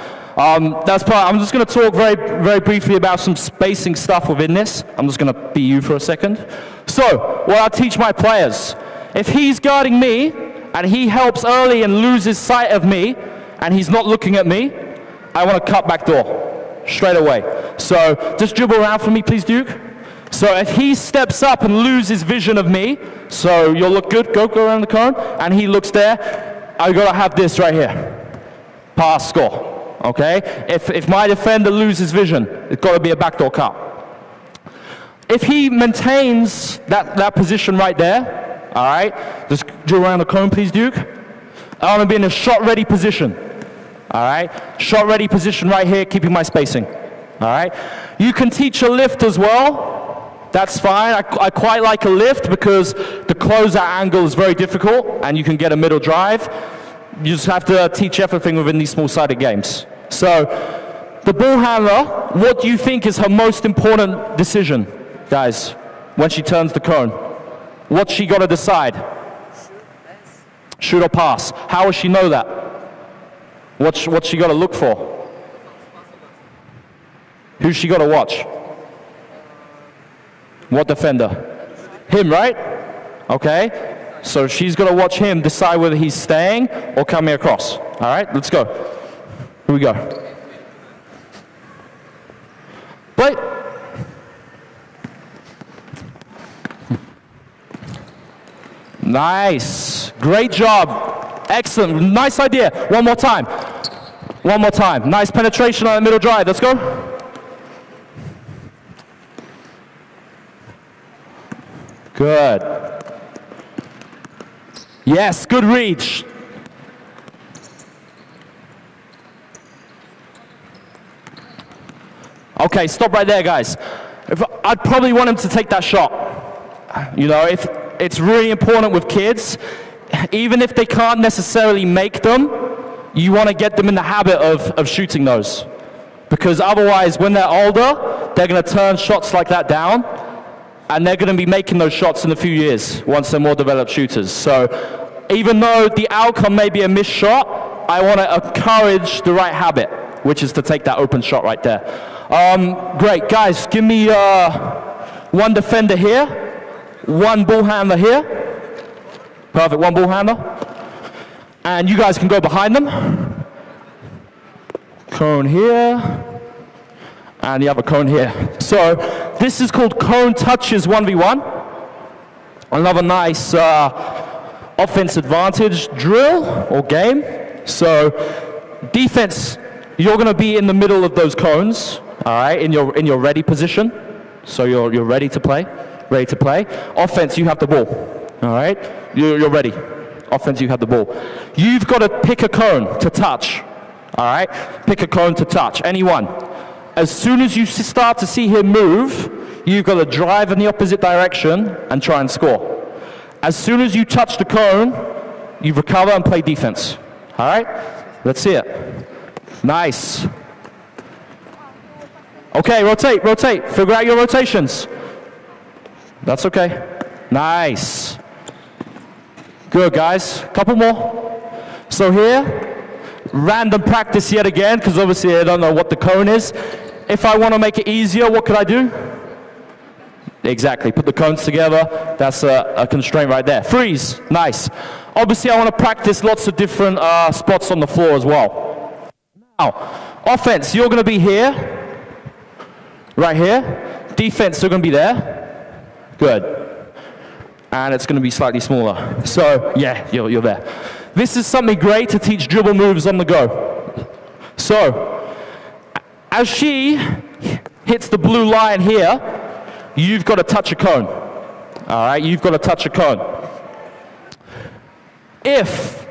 That's part. I'm just going to talk very briefly about some spacing stuff within this. I'm just going to be you for a second. So, what I teach my players: if he's guarding me and he helps early and loses sight of me, and he's not looking at me, I want to cut back door straight away. So, just dribble around for me, please, Duke. So if he steps up and loses vision of me, so you'll look good, go around the cone, and he looks there, I gotta have this right here. Pass, score, okay? If my defender loses vision, it's gotta be a backdoor cut. If he maintains that position right there, all right, just drill around the cone, please, Duke. I wanna be in a shot-ready position, all right? Shot-ready position right here, keeping my spacing, all right? You can teach a lift as well. That's fine. I quite like a lift because the closeout angle is very difficult and you can get a middle drive. You just have to teach everything within these small-sided games. So, the ball handler, what do you think is her most important decision, guys, when she turns the cone? What's she got to decide? Shoot or pass. How will she know that? What's she got to look for? Who's she got to watch? What defender? Him, right? Okay. So she's going to watch him decide whether he's staying or coming across. All right, let's go. Here we go. Play. Nice. Great job. Excellent. Nice idea. One more time. Nice penetration on the middle drive. Let's go. Good. Yes, good reach. Okay, stop right there, guys. I'd probably want him to take that shot. You know, if it's really important with kids, even if they can't necessarily make them, you want to get them in the habit of shooting those. Because otherwise, when they're older, they're going to turn shots like that down, and they're going to be making those shots in a few years once they're more developed shooters. So even though the outcome may be a missed shot, I want to encourage the right habit, which is to take that open shot right there. Great, guys, give me one defender here, one ball handler here. Perfect, one ball handler. And you guys can go behind them. Cone here, and the other cone here. So this is called cone touches 1v1. Another nice offense advantage drill or game. So defense, you're going to be in the middle of those cones, all right, in your ready position. So you're ready to play, Offense, you have the ball, all right. You're ready. Offense, you have the ball. You've got to pick a cone to touch. All right? Pick a cone to touch, any one. As soon as you start to see him move, you've got to drive in the opposite direction and try and score. As soon as you touch the cone, you recover and play defense. All right? Let's see it. Nice. Okay, rotate. Figure out your rotations. That's okay. Nice. Good, guys. Couple more. So here, random practice yet again, because obviously I don't know what the cone is. If I want to make it easier, what could I do? Exactly, put the cones together. That's a constraint right there. Freeze, nice. Obviously I want to practice lots of different spots on the floor as well. Now, offense, you're going to be here, right here. Defense, you're going to be there. Good. And it's going to be slightly smaller. So, yeah, you're there. This is something great to teach dribble moves on the go. So, as she hits the blue line here, you've got to touch a cone. All right, you've got to touch a cone. If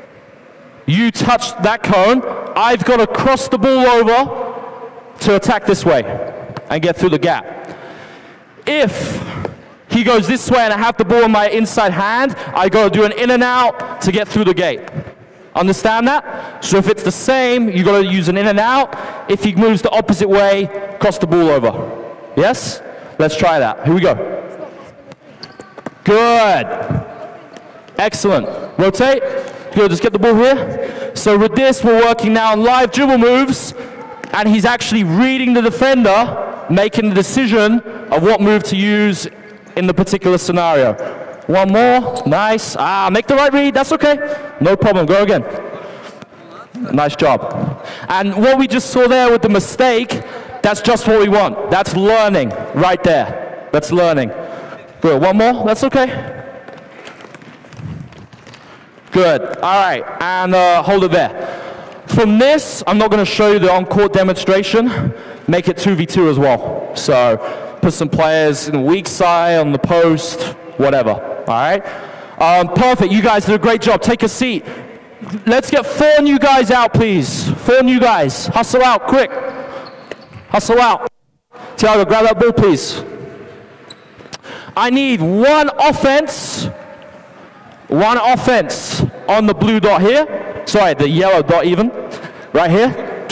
you touch that cone, I've got to cross the ball over to attack this way and get through the gap. If he goes this way and I have the ball in my inside hand, I got to do an in and out to get through the gate. Understand that? So if it's the same, you got to use an in and out. If he moves the opposite way, cross the ball over. Yes? Let's try that. Here we go. Good. Excellent. Rotate. Good, just get the ball here. So with this, we're working now on live dribble moves, and he's actually reading the defender, making the decision of what move to use in the particular scenario. One more, nice. Make the right read, that's okay. No problem, go again. Nice job. And what we just saw there with the mistake, that's just what we want. That's learning right there. That's learning. Good, one more, that's okay. Good, all right, and hold it there. From this, I'm not gonna show you the on-court demonstration. Make it 2v2 as well. So, put some players in the weak side, on the post, whatever, all right? Perfect, you guys did a great job. Take a seat. Let's get 4 new guys out, please. 4 new guys. Hustle out, quick. Hustle out. Thiago, grab that ball, please. I need one offense on the blue dot here. Sorry, the yellow dot even, right here.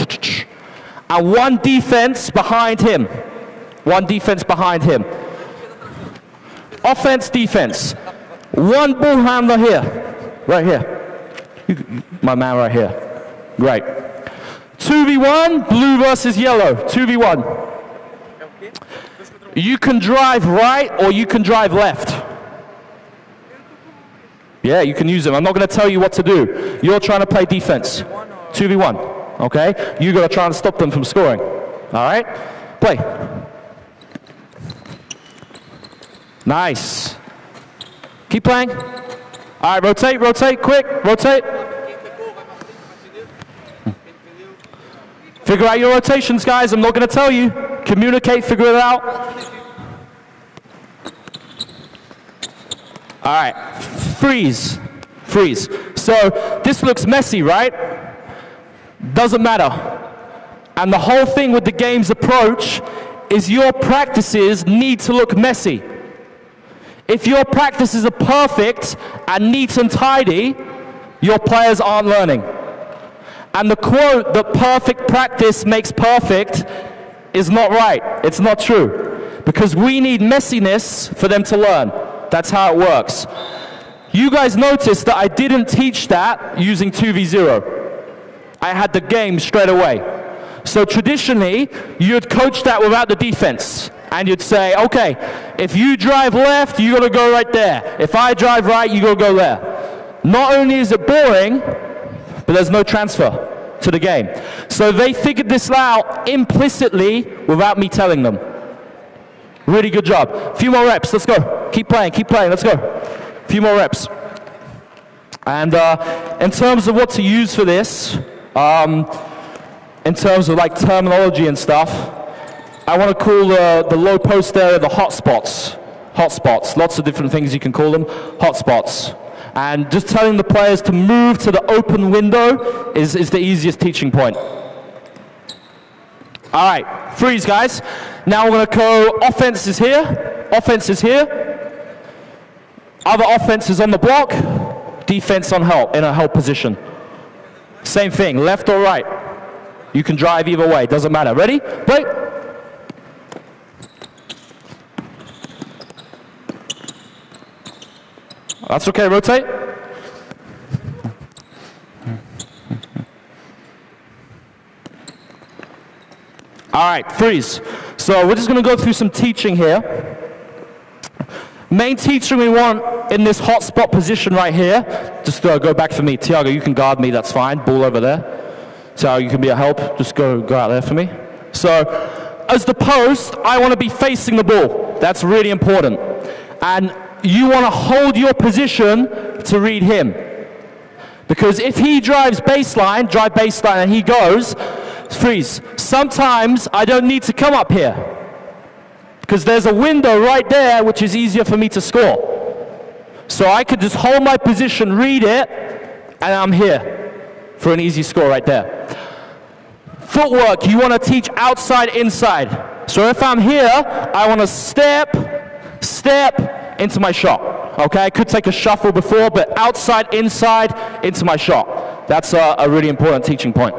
And one defense behind him. One defense behind him. Offense, defense. One ball handler here. Right here. My man right here. Great. 2v1, blue versus yellow. 2v1. You can drive right or you can drive left. Yeah, you can use them. I'm not going to tell you what to do. You're trying to play defense. 2v1. Okay? You got to try and stop them from scoring. All right? Play. Nice. Keep playing. All right, rotate, quick, rotate. Figure out your rotations, guys. I'm not going to tell you. Communicate, figure it out. All right, freeze. So this looks messy, right? Doesn't matter. And the whole thing with the game's approach is your practices need to look messy. If your practices are perfect and neat and tidy, your players aren't learning. And the quote that perfect practice makes perfect is not right. It's not true. Because we need messiness for them to learn. That's how it works. You guys noticed that I didn't teach that using 2v0. I had the game straight away. So traditionally, you'd coach that without the defense. And you'd say, okay, if you drive left, you gotta go right there. If I drive right, you gotta go there. Not only is it boring, but there's no transfer to the game. So they figured this out implicitly without me telling them. Really good job. A few more reps, let's go. Keep playing, let's go. A few more reps. And in terms of what to use for this, in terms of like terminology and stuff, I want to call the low post area the hotspots. Hotspots, lots of different things you can call them, hotspots. And just telling the players to move to the open window is the easiest teaching point. All right, freeze guys. Now we're going to go offense is here, offense is here, other offense is on the block, defense on help, in a help position. Same thing, left or right. You can drive either way, doesn't matter. Ready? Play. That's okay, rotate. All right, freeze. So we're just going to go through some teaching here. Main teaching we want in this hotspot position right here, just go back for me. Thiago, you can guard me, that's fine. Ball over there. Thiago, you can be a help. Just go out there for me. So as the post, I want to be facing the ball. That's really important. And you want to hold your position to read him. Because if he drive baseline, and he goes, freeze. Sometimes I don't need to come up here. Because there's a window right there which is easier for me to score. So I could just hold my position, read it, and I'm here for an easy score right there. Footwork, you want to teach outside, inside. So if I'm here, I want to step into my shot. Okay, I could take a shuffle before, but outside, inside, into my shot. That's a really important teaching point.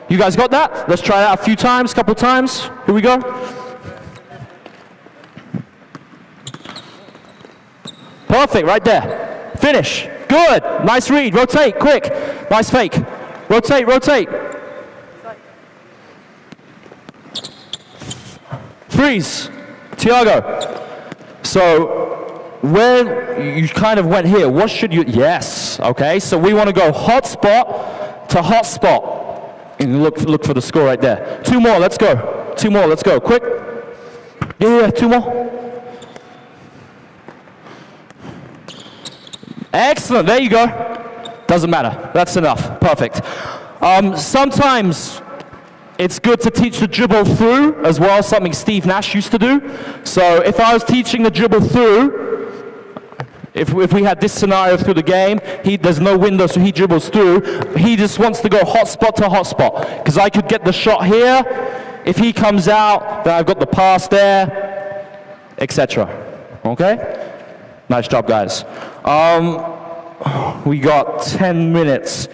You guys got that? Let's try that a few times, couple times. Here we go. Perfect, right there. Finish. Good. Nice read. Rotate, quick. Nice fake. Rotate, rotate. Freeze. Thiago. So, where you kind of went here, what should you, yes, okay, so we want to go hotspot to hotspot. And look for the score right there. Two more, let's go. Two more, let's go. Quick. Yeah, two more. Excellent, there you go. Doesn't matter, that's enough, perfect. Sometimes it's good to teach the dribble through as well, something Steve Nash used to do. So if I was teaching the dribble through, if we had this scenario through the game, there's no window, so he dribbles through. He just wants to go hotspot to hotspot, because I could get the shot here. If he comes out, then I've got the pass there, etc. Okay? Nice job, guys. We got 10 minutes.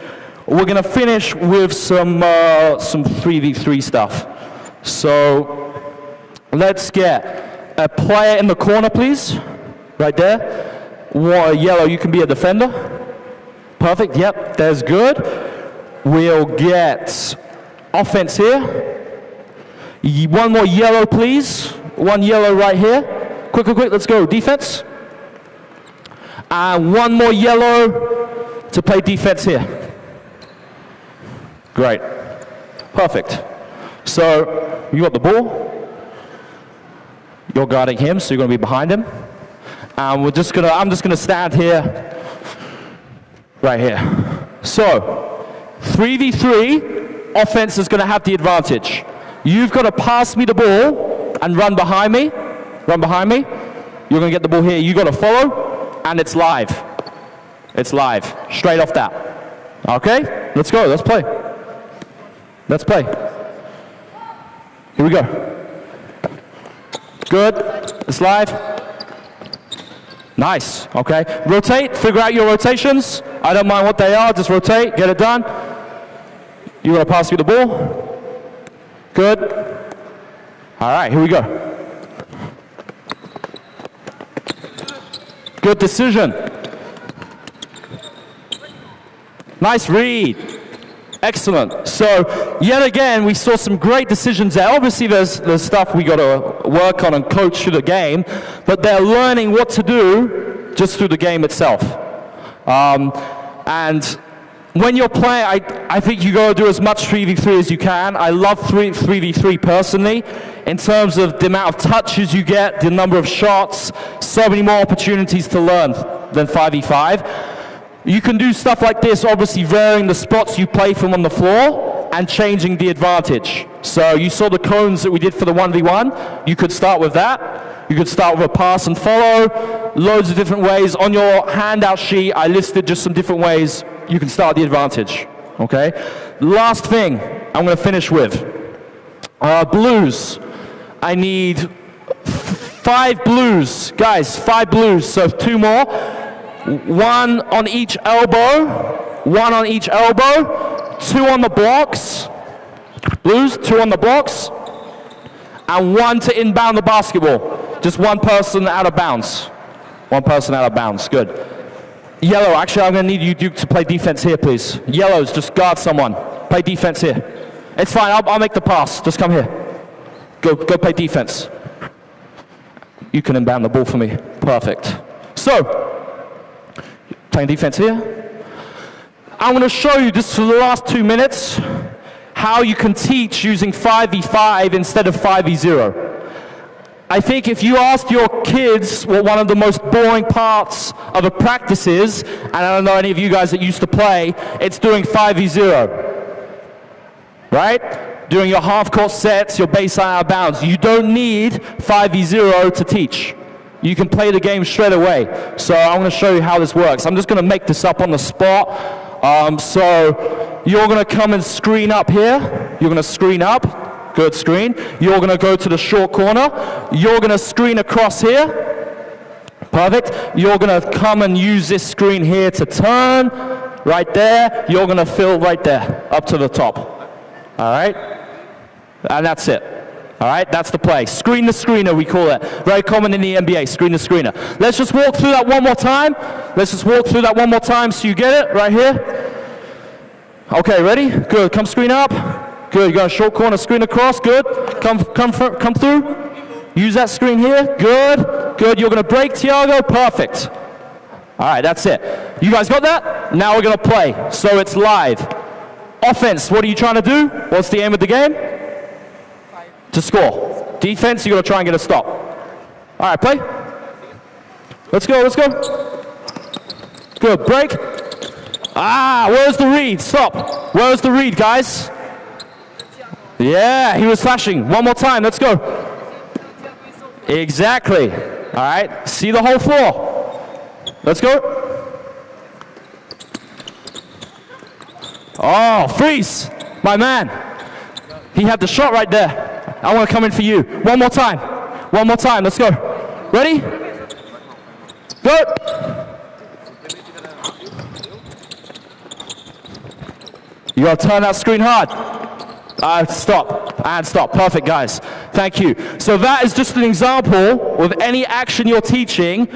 We're going to finish with some 3v3 stuff. So let's get a player in the corner, please. Right there. Yellow, you can be a defender. Perfect, yep, that's good. We'll get offense here. One more yellow, please. One yellow right here. Quick, let's go. Defense. And one more yellow to play defense here. Great. Perfect. So you got the ball. You're guarding him, so you're going to be behind him. And I'm just gonna stand here, right here. So 3v3, offense is going to have the advantage. You've got to pass me the ball and run behind me. Run behind me. You're going to get the ball here. You got to follow, and it's live. It's live. Straight off that. Okay? Let's go. Let's play. Let's play. Here we go. Good. It's live. Nice. Okay. Rotate. Figure out your rotations. I don't mind what they are. Just rotate. Get it done. You want to pass me the ball? Good. All right. Here we go. Good decision. Nice read. Excellent. So, yet again, we saw some great decisions there. Obviously, there's stuff we got to work on and coach through the game, but they're learning what to do just through the game itself. And when you're playing, I think you got to do as much 3v3 as you can. I love 3v3 personally, in terms of the amount of touches you get, the number of shots, so many more opportunities to learn than 5v5. You can do stuff like this, obviously varying the spots you play from on the floor and changing the advantage. So you saw the cones that we did for the 1v1. You could start with that. You could start with a pass and follow, loads of different ways. On your handout sheet, I listed just some different ways you can start the advantage, okay? Last thing I'm going to finish with, blues. I need 5 blues. Guys, 5 blues, so 2 more. 1 on each elbow, 1 on each elbow, 2 on the blocks, blues, 2 on the blocks, and 1 to inbound the basketball. Just 1 person out of bounds. 1 person out of bounds, good. Yellow, actually I'm going to need you to play defense here, please. Yellows, just guard someone. Play defense here. It's fine, I'll make the pass. Just come here. Go play defense. You can inbound the ball for me. Perfect. So, playing defense here. I'm going to show you just for the last 2 minutes how you can teach using 5v5 instead of 5v0. I think if you asked your kids what one of the most boring parts of a practice is, and I don't know any of you guys that used to play, it's doing 5v0. Right? Doing your half-court sets, your baseline out of bounds. You don't need 5v0 to teach. You can play the game straight away. So I'm going to show you how this works. I'm just going to make this up on the spot. So you're going to come and screen up here. You're going to screen up. Good screen. You're going to go to the short corner. You're going to screen across here. Perfect. You're going to come and use this screen here to turn. Right there. You're going to fill right there, up to the top. All right? And that's it. All right, that's the play. Screen the screener, we call it. Very common in the NBA, screen the screener. Let's just walk through that one more time. Let's just walk through that one more time so you get it, right here. Okay, ready? Good, come screen up. Good, you got a short corner, screen across, good. Come through. Use that screen here, good. Good, you're gonna break, Tiago, perfect. All right, that's it. You guys got that? Now we're gonna play, so it's live. Offense, what are you trying to do? What's the aim of the game? To score. Defense, you got to try and get a stop. All right, play. Let's go, let's go. Good, break. Where's the read? Stop. Where's the read, guys? Yeah, he was flashing. One more time, let's go. Exactly. All right, see the whole floor. Let's go. Oh, freeze, my man. He had the shot right there. I want to come in for you. One more time. One more time. Let's go. Ready? Go. You got to turn that screen hard. Stop. And stop. Perfect, guys. Thank you. So that is just an example. With any action you're teaching,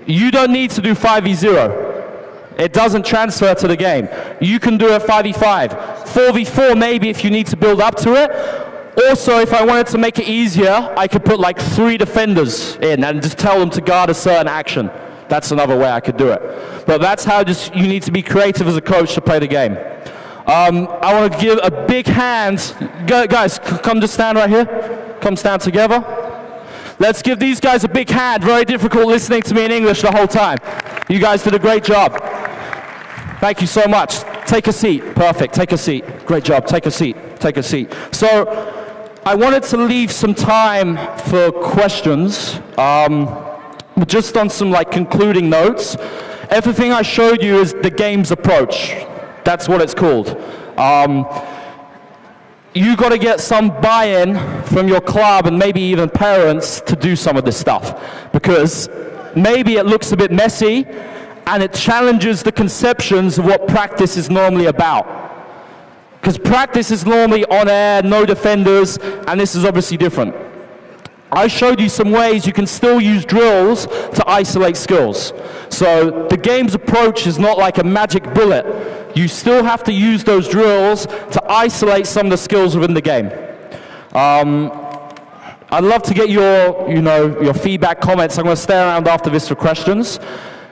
you don't need to do 5v0. It doesn't transfer to the game. You can do it 5v5. 4v4 maybe if you need to build up to it. Also, if I wanted to make it easier, I could put like 3 defenders in and just tell them to guard a certain action. That's another way I could do it. But that's how you need to be creative as a coach to play the game. I want to give a big hand. Guys, come just stand right here. Come stand together. Let's give these guys a big hand. Very difficult listening to me in English the whole time. You guys did a great job. Thank you so much. Take a seat. Perfect. Take a seat. Great job. Take a seat. Take a seat. So I wanted to leave some time for questions, just on some like concluding notes. Everything I showed you is the game's approach. That's what it's called. you got to get some buy-in from your club and maybe even parents to do some of this stuff, because maybe it looks a bit messy and it challenges the conceptions of what practice is normally about. Because practice is normally on air, no defenders, and this is obviously different. I showed you some ways you can still use drills to isolate skills. So the game's approach is not like a magic bullet. You still have to use those drills to isolate some of the skills within the game. I'd love to get your feedback, comments. I'm going to stay around after this for questions.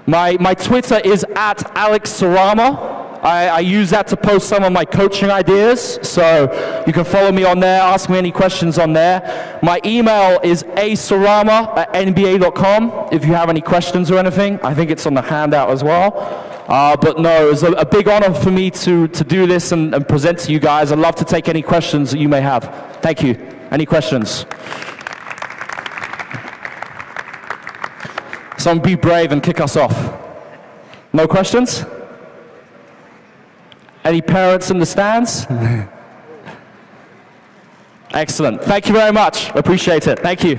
My Twitter is @AlexSarama. I use that to post some of my coaching ideas, so you can follow me on there, ask me any questions on there. My email is asarama@nba.com if you have any questions or anything. I think it's on the handout as well. But no, it's a big honor for me to do this and present to you guys. I'd love to take any questions that you may have. Thank you. Any questions? Someone be brave and kick us off. No questions? Any parents in the stands? Excellent. Thank you very much. Appreciate it. Thank you.